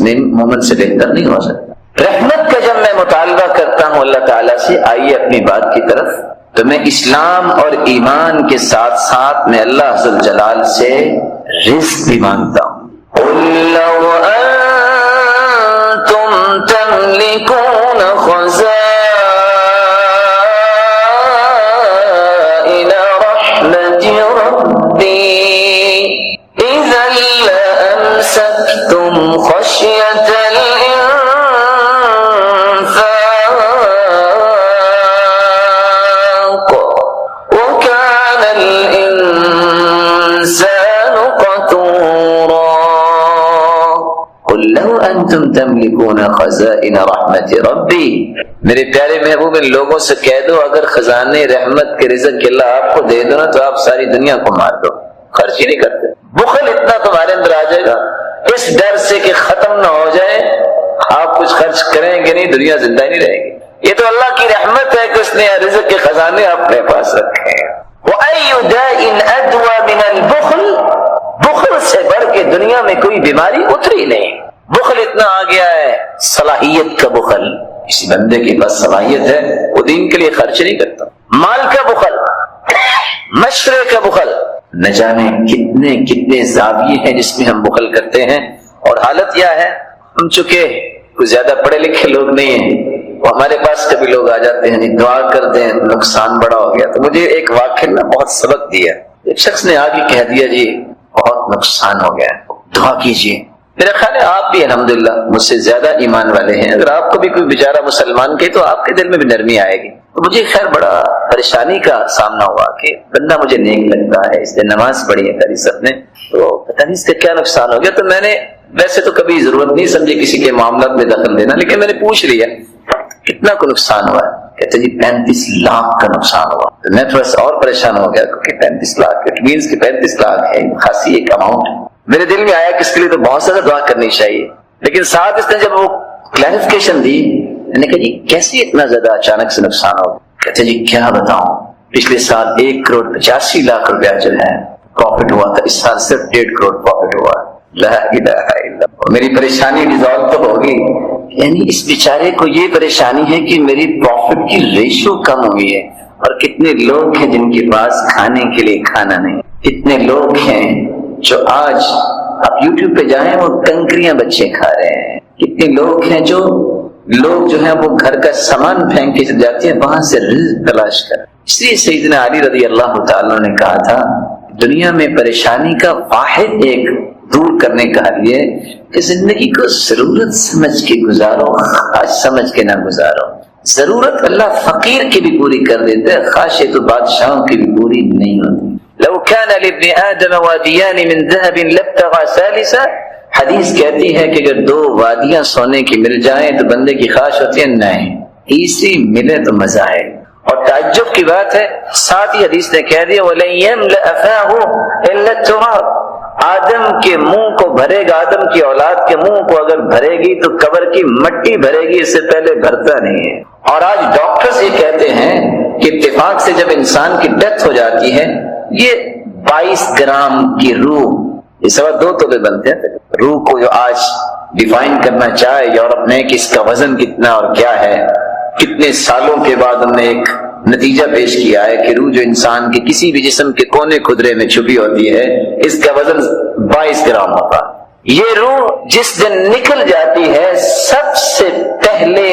Speaker 4: مومن سے بہتر نہیں ہو سکتا. رحمت کا جب میں مطالبہ کرتا ہوں اللہ تعالیٰ سے، آئیے اپنی بات کی طرف، تو میں اسلام اور ایمان کے ساتھ ساتھ میں اللہ عز و جلال سے رزق بھی مانگتا ہوں. قُلْ لَوْ أَنْتُمْ تَمْلِكُونَ خَزَائِنَ رَحْمَةِ رَبِّي إِذًا لَأَمْسَكْتُمْ خَشْيَةَ الْإِنفَاقِ انتم تملکون خزائن رحمت ربی، میرے پیارے محبوب ان لوگوں سے کہہ دو اگر خزانے رحمت کے رزق کے اللہ آپ کو دے دو نا تو آپ ساری دنیا کو مار دو، خرچ ہی نہیں کرتے۔ بخل اتنا تمہارے اندر آ جائے گا اس ڈر سے کہ ختم نہ ہو جائے، آپ کچھ خرچ کریں گے نہیں، دنیا زندہ ہی نہیں رہے گی۔ یہ تو اللہ کی رحمت ہے کہ اس نے رزق کے خزانے اپنے پاس رکھے ہیں۔ وَأَيُّ دَاءٍ أَدْوَى مِنَ الْبُخْلِ، بخل سے بڑھ کے دنیا میں کوئی بیماری اتری نہیں۔ بخل اتنا آ گیا ہے، صلاحیت کا بخل، کسی بندے کے پاس صلاحیت ہے وہ دین کے لیے خرچ نہیں کرتا۔ مال کا بخل، مشورے کا بخل، نہ جانے کتنے کتنے زاویے ہیں جس میں ہم بخل کرتے ہیں۔ اور حالت کیا ہے، ہم چونکہ کوئی زیادہ پڑھے لکھے لوگ نہیں ہیں، ہمارے پاس کبھی لوگ آ جاتے ہیں دعا کر دیں، نقصان بڑا ہو گیا۔ تو مجھے ایک واقعہ نے بہت سبق دیا۔ ایک شخص نے آ کے کہہ دیا جی بہت نقصان ہو گیا، دعا کیجیے۔ میرا خیال ہے آپ بھی الحمدللہ مجھ سے زیادہ ایمان والے ہیں، اگر آپ کو بھی کوئی بیچارہ مسلمان کہے تو آپ کے دل میں بھی نرمی آئے گی۔ تو مجھے خیر بڑا پریشانی کا سامنا ہوا کہ بندہ مجھے نیک لگتا ہے، اس نے نماز پڑھی ہے پہلی سب نے، تو پتہ نہیں اس کا کیا نقصان ہو گیا۔ تو میں نے ویسے تو کبھی ضرورت نہیں سمجھی کسی کے معاملات میں دخل دینا، لیکن میں نے پوچھ لیا کتنا کو نقصان ہوا ہے؟ کہتے جی 35 لاکھ کا نقصان ہوا۔ تو میں تھوڑا سا اور پریشان ہو گیا کیونکہ 35 لاکھ اٹ مینس کہ 35 لاکھ ہے، خاصی ایک اماؤنٹ۔ میرے دل میں آیا کہ اس کے لیے تو بہت زیادہ دعا کرنی چاہیے، لیکن ساتھ اس نے جب وہ کلیریفیکیشن دی، میں نے کہا جی کیسے اتنا زیادہ اچانک سے نقصان ہو؟ کہتے جی کیا بتاؤں، پچھلے سال 1,85,00,000 روپیہ جو ہے پروفٹ ہوا تھا، اس سال صرف 1.5 کروڑ پروفٹ ہوا۔ لا الہ الا اللہ۔ میری پریشانی ریزالو تو ہوگی، یعنی اس بیچارے کو یہ پریشانی ہے کہ میری پروفٹ کی ریشو کم ہوئی ہے، اور کتنے لوگ ہیں جن کے پاس کھانے کے لیے کھانا نہیں، کتنے لوگ ہیں جو آج آپ یوٹیوب پہ جائیں وہ کنکریاں بچے کھا رہے ہیں، کتنے لوگ ہیں جو ہیں وہ گھر کا سامان پھینک کے چل جاتے ہیں وہاں سے رزق تلاش کر۔ اس لیے سیدنا علی رضی اللہ تعالیٰ نے کہا تھا دنیا میں پریشانی کا واحد ایک دور کرنے کا حل یہ کہ زندگی کو ضرورت سمجھ کے گزارو، خواہش سمجھ کے نہ گزارو۔ ضرورت اللہ فقیر کی بھی پوری کر دیتا ہے، خواہشیں تو بادشاہوں کی بھی پوری نہیں ہوتی۔ لو كان لابن آدم واديان من ذهب لابتغى ثالثا، حدیث کہتی ہے کہ اگر 2 وادیاں سونے کی مل جائیں تو بندے کی خواہش ہوتی ہے نہیں تیسری ملے تو مزہ ہے۔ اور تعجب کی بات ہے ساتھ ہی حدیث نے کہہ دیا وَلَن يَمْلَأَ فَاهُ إِلَّا التُّرَابُ، آدم کے منہ کو بھرے گا، آدم کی اولاد کے منہ کو اگر بھرے گی تو قبر کی مٹی بھرے گی، اس سے پہلے بھرتا نہیں ہے۔ اور آج ڈاکٹرز یہ کہتے ہیں کہ اتفاق سے جب انسان کی ڈیتھ ہو جاتی ہے یہ 22 گرام کی روح، یہ 2.25 تولے بنتے ہیں، روح کو جو آج ڈیفائن کرنا چاہے یورپ نے کہ اس کا وزن کتنا اور کیا ہے، کتنے سالوں کے بعد ہم نے ایک نتیجہ پیش کیا ہے کہ روح جو انسان کے کسی بھی جسم کے کونے خدرے میں چھپی ہوتی ہے اس کا وزن 22 گرام ہوتا۔ یہ روح جس دن نکل جاتی ہے سب سے پہلے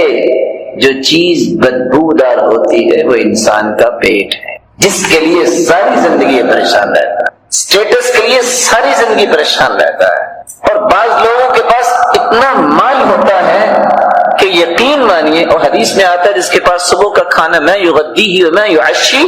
Speaker 4: جو چیز بدبودار ہوتی ہے وہ انسان کا پیٹ ہے، جس کے لیے ساری زندگی پریشان رہتا ہے، اسٹیٹس کے لیے ساری زندگی پریشان رہتا ہے۔ اور بعض لوگوں کے پاس اتنا مال ہوتا ہے کہ یقین مانیے، اور حدیث میں آتا ہے جس کے پاس صبح کا کھانا میں یغدیہ و میں یعشی،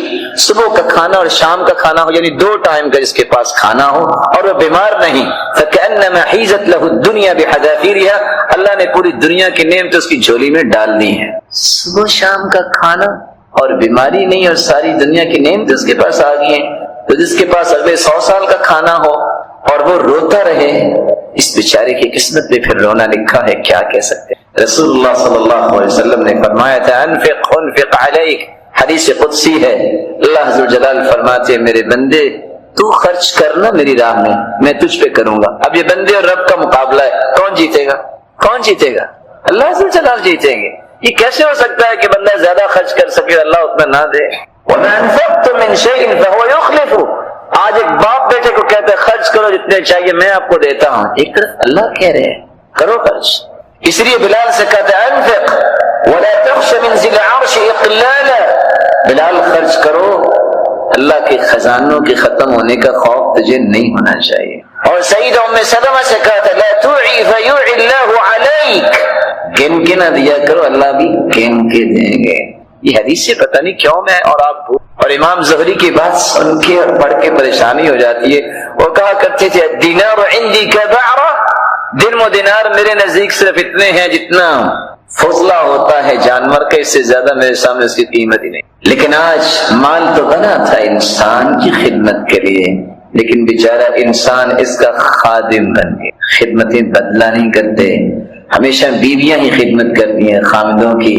Speaker 4: صبح کا کھانا اور شام کا کھانا ہو، یعنی 2 ٹائم کا جس کے پاس کھانا ہو اور وہ بیمار نہیں، فکأنما حیزت لہ الدنیا بحذافیرہا، اللہ نے پوری دنیا کی نعمتیں اس کی جھولی میں ڈال دی ہیں۔ صبح شام کا کھانا اور بیماری نہیں اور ساری دنیا کی نعمتیں اس کے پاس آ گئی ہیں، تو جس کے پاس اگلے 100 سال کا کھانا ہو اور وہ روتا رہے، اس بیچارے کی قسمت میں پھر رونا لکھا ہے، کیا کہہ سکتے ہیں۔ رسول اللہ صلی اللہ علیہ وسلم نے فرمایا تھا انفق علیک، حدیث قدسی ہے، اللہ عز و جلال فرماتے ہیں میرے بندے تو خرچ کرنا میری راہ میں تجھ پہ کروں گا۔ اب یہ بندے اور رب کا مقابلہ ہے، کون جیتے گا؟ کون جیتے گا؟ اللہ عز و جلال جیتیں گے۔ یہ کیسے ہو سکتا ہے کہ بندہ زیادہ خرچ کر سکے اللہ اتنا نہ دے؟ وَمَا أَنفَقْتُم مِّن شَيْءٍ فَهُوَ يُخْلِفُهُ، آج ایک باپ بیٹے کو کہتے ہیں خرچ کرو جتنے چاہیے میں آپ کو دیتا ہوں، ایک طرف اللہ کہہ رہے ہیں کرو خرچ۔ اس لیے بلال سے کہتے ہیں انفق ولا تخش من ذی العرش اقلالا، بلال خرچ کرو، اللہ کے خزانوں کے ختم ہونے کا خوف تجھے نہیں ہونا چاہیے۔ اور سیدہ ام سلمہ سے کہا تھا لا توعی فیوعی اللہ علیک، گن کے نہ دیا کرو اللہ بھی گن کے دیں گے۔ یہ حدیث سے پتہ نہیں کیوں میں اور آپ اور امام زہری کی بات سن کے اور پڑھ کے پریشانی ہو جاتی ہے۔ وہ کہا کرتے تھے الدینار عندی کبعرہ، درم و دینار میرے نزدیک صرف اتنے ہیں جتنا فضلہ ہوتا ہے جانور کا، اس سے زیادہ میرے سامنے اس کی قیمت ہی نہیں. لیکن آج مال تو بنا تھا انسان کی خدمت کے لیے، لیکن بیچارہ انسان اس کا خادم بن گیا. خدمتیں بدلہ نہیں کرتے، ہمیشہ بیویاں ہی خدمت کرتی ہیں خامدوں کی.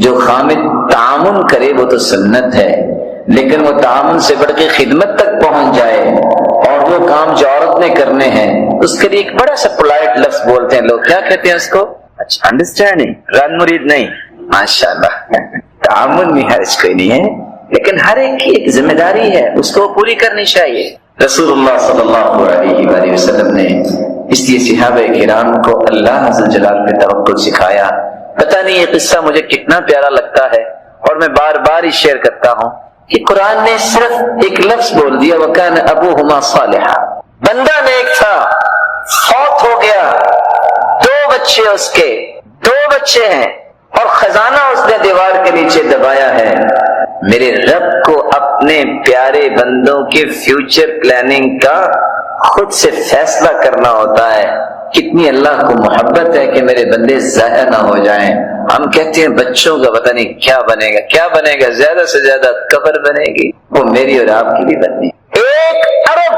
Speaker 4: جو خامد تعاون کرے وہ تو سنت ہے، لیکن وہ تعاون سے بڑھ کے خدمت تک پہنچ جائے اور وہ کام جو عورت نے کرنے ہیں اس کے لیے ایک بڑا سا پولائٹ لفظ بولتے ہیں لوگ، کیا کہتے ہیں اس کو؟ اچھا انڈرسٹینڈنگ، رن مرید نہیں، ماشاءاللہ. تعاون میں حرج کوئی نہیں ہے، لیکن ہر ایک کی ایک ذمہ داری ہے، اس کو پوری کرنی چاہیے. رسول اللہ صلی اللہ علیہ وآلہ وسلم نے اس لیے صحابہ کرام کو اللہ عز و جلال پہ توکل سکھایا. پتہ نہیں یہ قصہ مجھے کتنا پیارا لگتا ہے اور میں بار بار ہی شیئر کرتا ہوں کہ قرآن نے صرف ایک لفظ بول دیا وَكَانَ أَبُوهُمَا صَالِحًا. بندہ نیک تھا، فوت ہو گیا، 2 بچے اس کے، 2 بچے ہیں اور خزانہ اس نے دیوار کے نیچے دبایا ہے. میرے رب کو اپنے پیارے بندوں کے فیوچر پلاننگ کا خود سے فیصلہ کرنا ہوتا ہے. کتنی اللہ کو محبت ہے کہ میرے بندے ضائع نہ ہو جائیں. ہم کہتے ہیں بچوں کا پتہ نہیں کیا بنے گا، کیا بنے گا، زیادہ سے زیادہ قبر بنے گی، وہ میری اور آپ کی بھی بننی. 1 ارب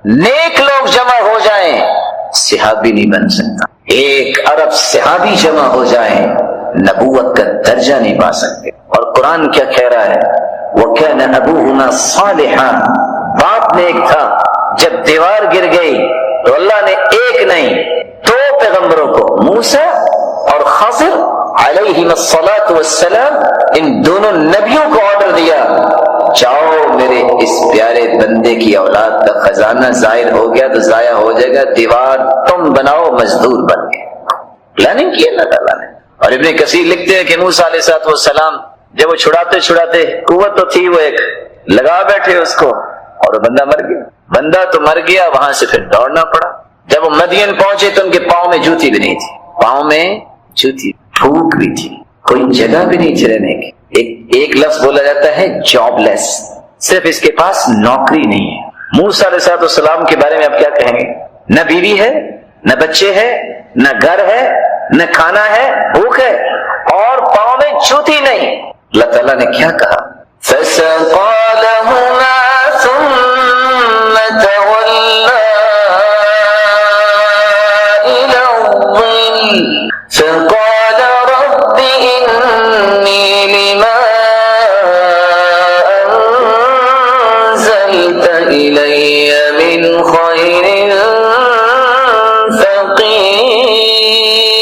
Speaker 4: نیک لوگ جمع ہو جائیں صحابی نہیں بن سکتا. 1 ارب صحابی جمع ہو جائیں نبوت کا درجہ نہیں پا سکتے. اور قرآن کیا کہہ رہا ہے؟ وَكَانَ أَبُوهُمَا صَالِحًا. باپ نیک تھا، جب دیوار گر گئی تو اللہ نے ایک نہیں 2 پیغمبروں کو، موسیٰ اور خضر علیہم الصلاۃ والسلام، ان دونوں نبیوں کو آرڈر دیا جاؤ میرے اس پیارے بندے کی اولاد کا خزانہ ظاہر ہو گیا تو ضائع ہو جائے گا، دیوار تم بناؤ، مزدور بن گئے. پلاننگ کی اللہ تعالیٰ نے. اور ابن کثیر لکھتے ہیں کہ موسیٰ علیہ السلام جب وہ چھڑاتے قوت تو تھی، وہ ایک لگا بیٹھے اس کو اور وہ بندہ مر گیا. بندہ تو مر گیا، وہاں سے پھر دوڑنا پڑا. جب وہ مدین پہنچے تو ان کے پاؤں میں جوتی بھی نہیں تھی، پاؤں میں جوتی، بھوک بھی تھی، کوئی جگہ بھی نہیں چلنے کی. ایک لفظ بولا جاتا ہے جاب لیس، صرف اس کے پاس نوکری نہیں ہے. موسیٰ علیہ السلام کے بارے میں آپ کیا کہیں گے؟ نہ بیوی ہے، نہ بچے ہے، نہ گھر ہے، نہ کھانا ہے، بھوک ہے اور پاؤں میں جوتی نہیں. اللہ تعالیٰ نے کیا کہا؟ فَسَقَى لَهُمَا ثُمَّ تَوَلَّى إِلَى الظِّلِّ فَقَالَ رَبِّ إِنِّي لِمَا أَنزَلْتَ إِلَيَّ مِنْ خَيْرٍ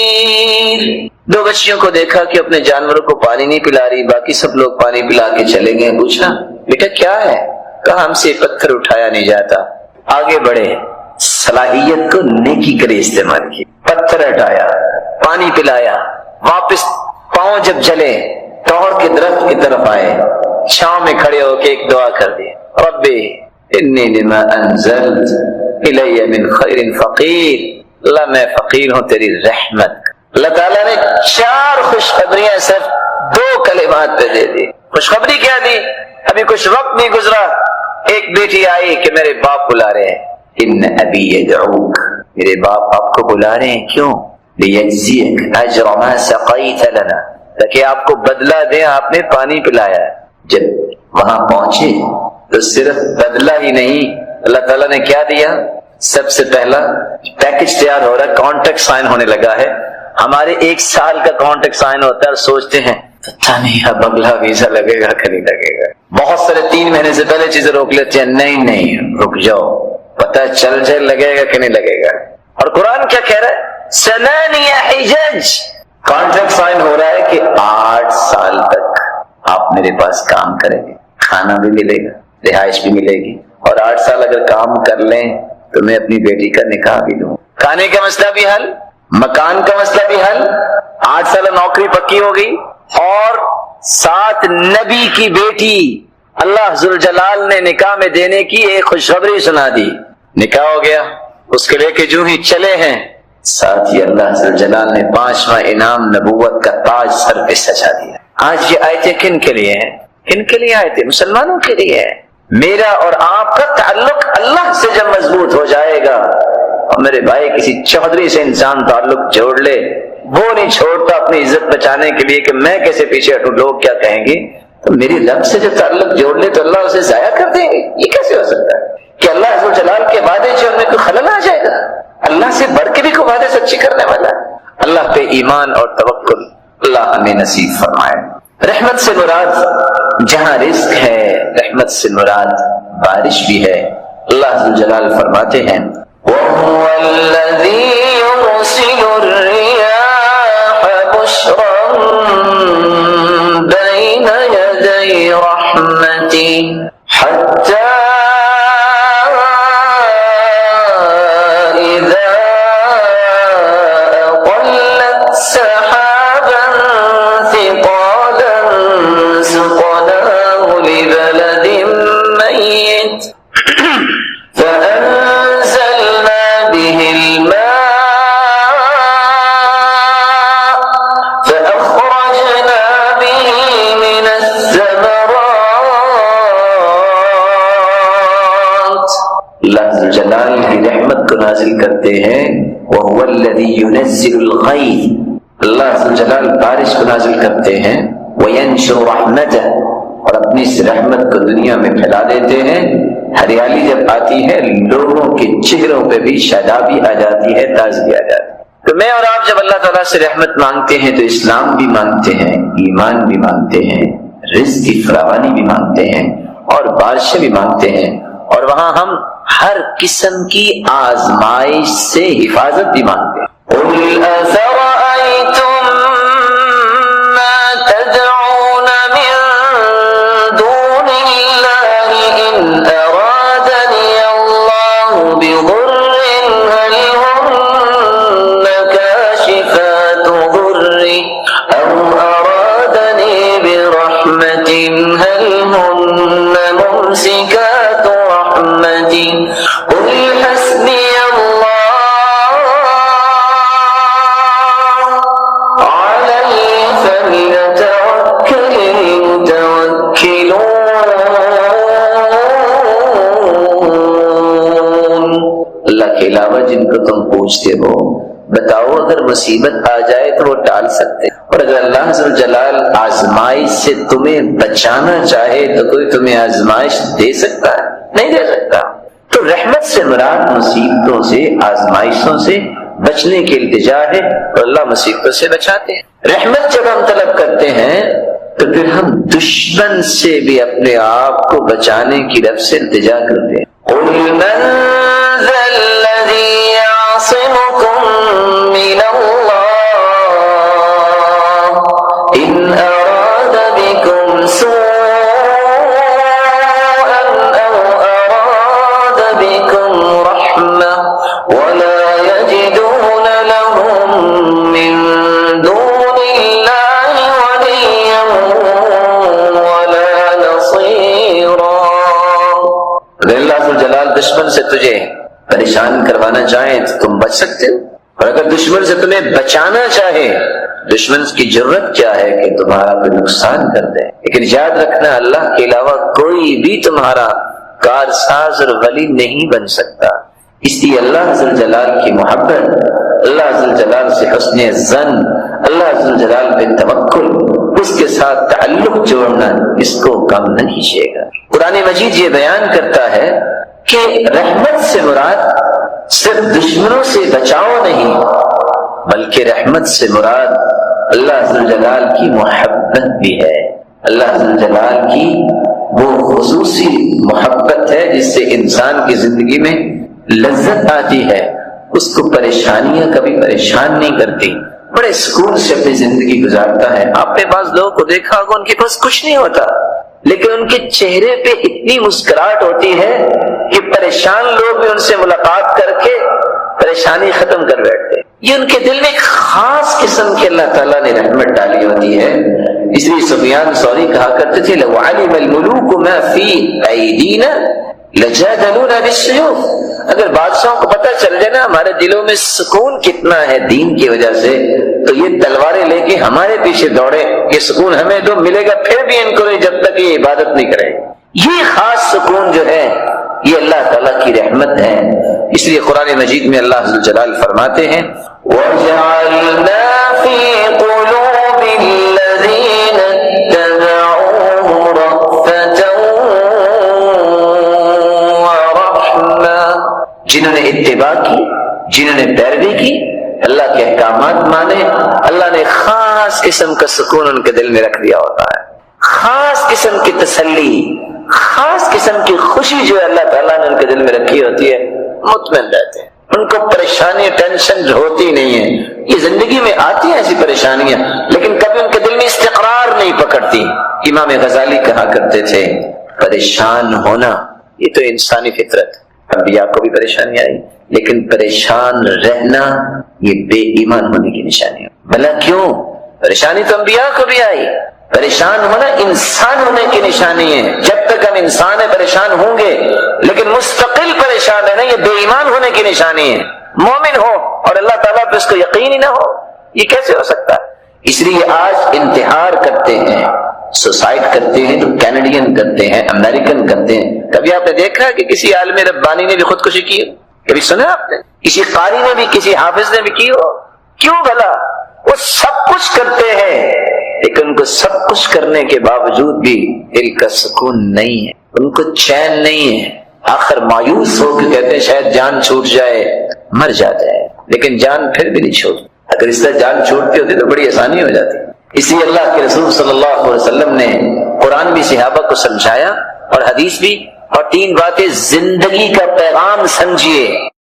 Speaker 4: فَقِيرٌ. 2 بچیوں کو دیکھا کہ اپنے جانوروں کو پانی نہیں پلا رہی، باقی سب لوگ پانی پلا کے چلے گئے. پوچھا بیٹا کیا ہے؟ کہا ہم سے پتھر اٹھایا نہیں جاتا. آگے بڑھے، صلاحیت کو نیکی کرے استعمال کی، پتھر ہٹایا، پانی پلایا. واپس پاؤں جب جلے توڑ کے درخت کی طرف آئے، چھاؤں میں کھڑے ہو کے ایک دعا کر دی، ربی انی لما انزلت الی من خیر فقیر. اللہ میں فقیر ہوں تیری رحمت. اللہ تعالیٰ نے 4 خوشخبریاں صرف 2 کلمات پہ دے دی. خوشخبری کیا دی؟ ابھی کچھ وقت نہیں گزرا، ایک بیٹی آئی کہ میرے باپ بلا رہے ہیں. ان ابی یدعوک، میرے باپ آپ کو بلا رہے ہیں. کیوں؟ لیجزیک اجر ما سقیت لنا، تاکہ آپ کو بدلہ دیں، آپ نے پانی پلایا. جب وہاں پہنچے تو صرف بدلہ ہی نہیں، اللہ تعالیٰ نے کیا دیا؟ سب سے پہلا پیکج تیار ہو رہا ہے، کانٹریکٹ سائن ہونے لگا ہے. ہمارے 1 سال کا کانٹریکٹ سائن ہوتا ہے اور سوچتے ہیں پتہ نہیں اب اگلا ویزا لگے گا کہ نہیں لگے گا. بہت سارے 3 مہینے سے پہلے چیزیں روک لیتے ہیں، نہیں رک جاؤ، پتہ چل جائے لگے گا کہ نہیں لگے گا. اور قرآن کیا کہہ رہا ہے؟ 8 حجج. کانٹریکٹ سائن ہو رہا ہے کہ 8 سال تک آپ میرے پاس کام کریں گے، کھانا بھی ملے گا، رہائش بھی ملے گی، اور 8 سال اگر کام کر لیں تو میں اپنی بیٹی کا نکاح بھی دوں. کھانے کا مسئلہ بھی حل، مکان کا مسئلہ بھی حل، 8 سال نوکری پکی ہو گئی، اور ساتھ نبی کی بیٹی اللہ ذوالجلال نے نکاح میں دینے کی ایک خوشخبری سنا دی. نکاح ہو گیا. اس کے لے کے جو ہی چلے ہیں، ساتھ ہی اللہ ذوالجلال نے 5واں انعام نبوت کا تاج سر پہ سجا دیا. آج یہ آیتیں کن کے لیے ہیں؟ کن کے لیے آیتیں؟ مسلمانوں کے لیے ہے. میرا اور آپ کا تعلق اللہ سے جب مضبوط ہو جائے گا اور میرے بھائی کسی چودھری سے انسان تعلق جوڑ لے، وہ نہیں چھوڑتا اپنی عزت بچانے کے لیے کہ میں کیسے پیچھے ہٹوں، لوگ کیا کہیں گے، تو میری رب سے جو تعلق جوڑ لے تو اللہ اسے ضائع کر دیں گے؟ یہ کیسے ہو سکتا ہے کہ اللہ عز و جلال کے وعدے جو ان میں کوئی خلل آ جائے گا؟ اللہ سے بڑھ کے بھی کوئی وعدے سچی کرنے والا ہے؟ اللہ پہ ایمان اور توکل اللہ ہمیں نصیب فرمائے۔ رحمت سے مراد جہاں رزق ہے، رحمت سے مراد بارش بھی ہے۔ اللہ عز و جلال فرماتے ہیں وَهُوَ الَّذِي يُرْسِلُ الرِّيَاحَ بُشْرًا بَيْنَ يَدَيْ رَحْمَتِهِ حَتَّى نازل کرتے ہیں وَهُوَ الَّذِي يُنَزِّلُ الْغَيْثَ، اللہ عز و جلال بارش کو نازل کرتے ہیں، وَيَنشُرُ رَحْمَتَهُ، اور اپنی اس رحمت کو دنیا میں پھیلا دیتے ہیں۔ ہریالی جب آتی ہے لوگوں کے چہروں پہ بھی شادابی آ جاتی ہے، تازگی آ جاتی ہے۔ تو میں اور آپ جب اللہ تعالیٰ سے رحمت مانگتے ہیں تو اسلام بھی مانگتے ہیں، ایمان بھی مانگتے ہیں، رزق کی فراوانی بھی مانگتے ہیں اور بارشیں بھی مانگتے ہیں، اور وہاں ہم ہر قسم کی آزمائش سے حفاظت بھی مانگتے ہیں۔ قُلْ أَفَرَأَيْتُم مَّا تَدْعُونَ مِن دُونِ اللَّهِ إِنْ أَرَادَنِيَ اللَّهُ بِضُرٍّ هَلْ هُنَّ كَاشِفَاتُ ضُرِّهِ أَوْ أَرَادَنِي بِرَحْمَةٍ هَلْ هُنَّ مُمْسِكَاتُ رحمتي قل حسبي الله عليه فليتوكل المتوكلون۔ اللہ کے علاوہ جن کو تم پوچھتے ہو بتاؤ اگر مصیبت آ جائے تو وہ ٹال سکتے ہیں، اور اگر اللہ عز و جلال آزمائش سے تمہیں بچانا چاہے تو کوئی تمہیں آزمائش دے سکتا ہے؟ نہیں دے سکتا۔ تو رحمت سے مراد مصیبتوں سے، آزمائشوں سے بچنے کی التجا ہے، اور اللہ مصیبتوں سے بچاتے ہیں۔ رحمت جب ہم طلب کرتے ہیں تو پھر ہم دشمن سے بھی اپنے آپ کو بچانے کی رب سے التجا کرتے ہیں۔ قُلْ مَنْ ذَا الَّذِي يَعْصِمُكُم مِّنَ اللَّهِ إِنْ أَرَادَ بِكُمْ سُوءًا دشمن سے تجھے پریشان کروانا چاہیں تو تم بچ سکتے ہو، اور اگر دشمن سے تمہیں بچانا چاہے، دشمن کی ضرورت کیا ہے کہ تمہارا کوئی نقصان کر دے، لیکن یاد رکھنا اللہ کے علاوہ کوئی بھی تمہارا کارساز اور ولی نہیں بن سکتا۔ اس لیے اللہ عز و جلال کی محبت، اللہ عز و جلال سے حسن ظن، اللہ عز و جلال پہ توکل، اس کے ساتھ تعلق جوڑنا اس کو کم نہ کیجیے گا۔ قرآن مجید یہ بیان کرتا ہے کہ رحمت سے مراد صرف دشمنوں سے بچاؤ نہیں، بلکہ رحمت سے مراد اللہ عز و جلال کی محبت بھی ہے۔ اللہ عز و جلال کی وہ خصوصی محبت ہے جس سے انسان کی زندگی میں لذت آتی ہے، اس کو پریشانیاں کبھی پریشان نہیں کرتی، بڑے سکون سے اپنی زندگی گزارتا ہے۔ آپ نے بعض لوگوں کو دیکھا ہوگا ان کے پاس کچھ نہیں ہوتا، لیکن ان کے چہرے پہ اتنی مسکراہٹ ہوتی ہے کہ پریشان لوگ بھی ان سے ملاقات کر کے پریشانی ختم کر بیٹھتے ہیں۔ یہ ان کے دل میں ایک خاص قسم کی اللہ تعالیٰ نے رحمت ڈالی ہوتی ہے۔ اس لیے سفیان ثوری کہا کرتے تھے لو علم الملوک ما فی ایدینا لجادلونا بالسیوف، اگر بادشاہوں کو پتہ چل جائے نا ہمارے دلوں میں سکون کتنا ہے دین کی وجہ سے، تو یہ تلواریں لے کے ہمارے پیچھے دوڑے، یہ سکون ہمیں دو ملے گا پھر بھی ان کو نہیں جب تک یہ عبادت نہیں کرے۔ یہ خاص سکون جو ہے یہ اللہ تعالیٰ کی رحمت ہے۔ اس لیے قرآن مجید میں اللہ ذو الجلال فرماتے ہیں وَجَعَلْنَا فِي قُلُوبِ الَّذِينَ اتَّبَعُوهُ رَأْفَةً وَرَحْمَةً، جنہوں نے اتباع کی، جنہوں نے پیروی کی، اللہ کے احکامات مانے، اللہ نے خاص قسم کا سکون ان کے دل میں رکھ دیا ہوتا ہے، خاص قسم کی تسلی، خاص قسم کی خوشی جو ہے اللہ تعالیٰ نے ان کے دل میں رکھی ہوتی ہے، مطمئن رہتے ہیں، ان کو پریشانی ٹینشن ہوتی نہیں ہے۔ یہ زندگی میں آتی ہیں ایسی پریشانیاں، لیکن کبھی ان کے دل میں استقرار نہیں پکڑتی۔ امام غزالی کہا کرتے تھے پریشان ہونا یہ تو انسانی فطرت، انبیاء کو بھی پریشانی آئی، لیکن پریشان رہنا یہ بے ایمان ہونے کی نشانی ہے۔ بھلا کیوں؟ پریشانی تو انبیاء کو بھی آئی، پریشان ہونا انسان ہونے کی نشانی ہے۔ جب تک ہم انسان ہیں پریشان ہوں گے، لیکن مستقل پریشان رہنا یہ بے ایمان ہونے کی نشانی ہے۔ مومن ہو اور اللہ تعالیٰ پہ اس کو یقین ہی نہ ہو، یہ کیسے ہو سکتا ہے؟ اس لیے آج انتحار کرتے ہیں، سوسائڈ کرتے ہیں تو کینیڈین کرتے ہیں، امریکن کرتے ہیں۔ کبھی آپ نے دیکھا کہ کسی عالم ربانی نے بھی خودکشی کی؟ کبھی سنا آپ نے؟ کسی قاری نے بھی، کسی حافظ نے بھی کی ہو؟ کیوں بھلا؟ وہ سب کچھ کرتے ہیں، لیکن ان کو سب کچھ کرنے کے باوجود بھی دل کا سکون نہیں ہے، ان کو چین نہیں ہے۔ آخر مایوس ہو کے کہتے ہیں شاید جان چھوٹ جائے، مر جاتا ہے، لیکن جان پھر بھی نہیں چھوٹتی۔ اگر اس طرح جان چھوٹتی ہوتی تو بڑی آسانی ہو جاتی۔ اسی اللہ کے رسول صلی اللہ علیہ وسلم نے قرآن بھی صحابہ کو سمجھایا اور حدیث بھی، اور 3 باتیں زندگی کا پیغام سمجھیے۔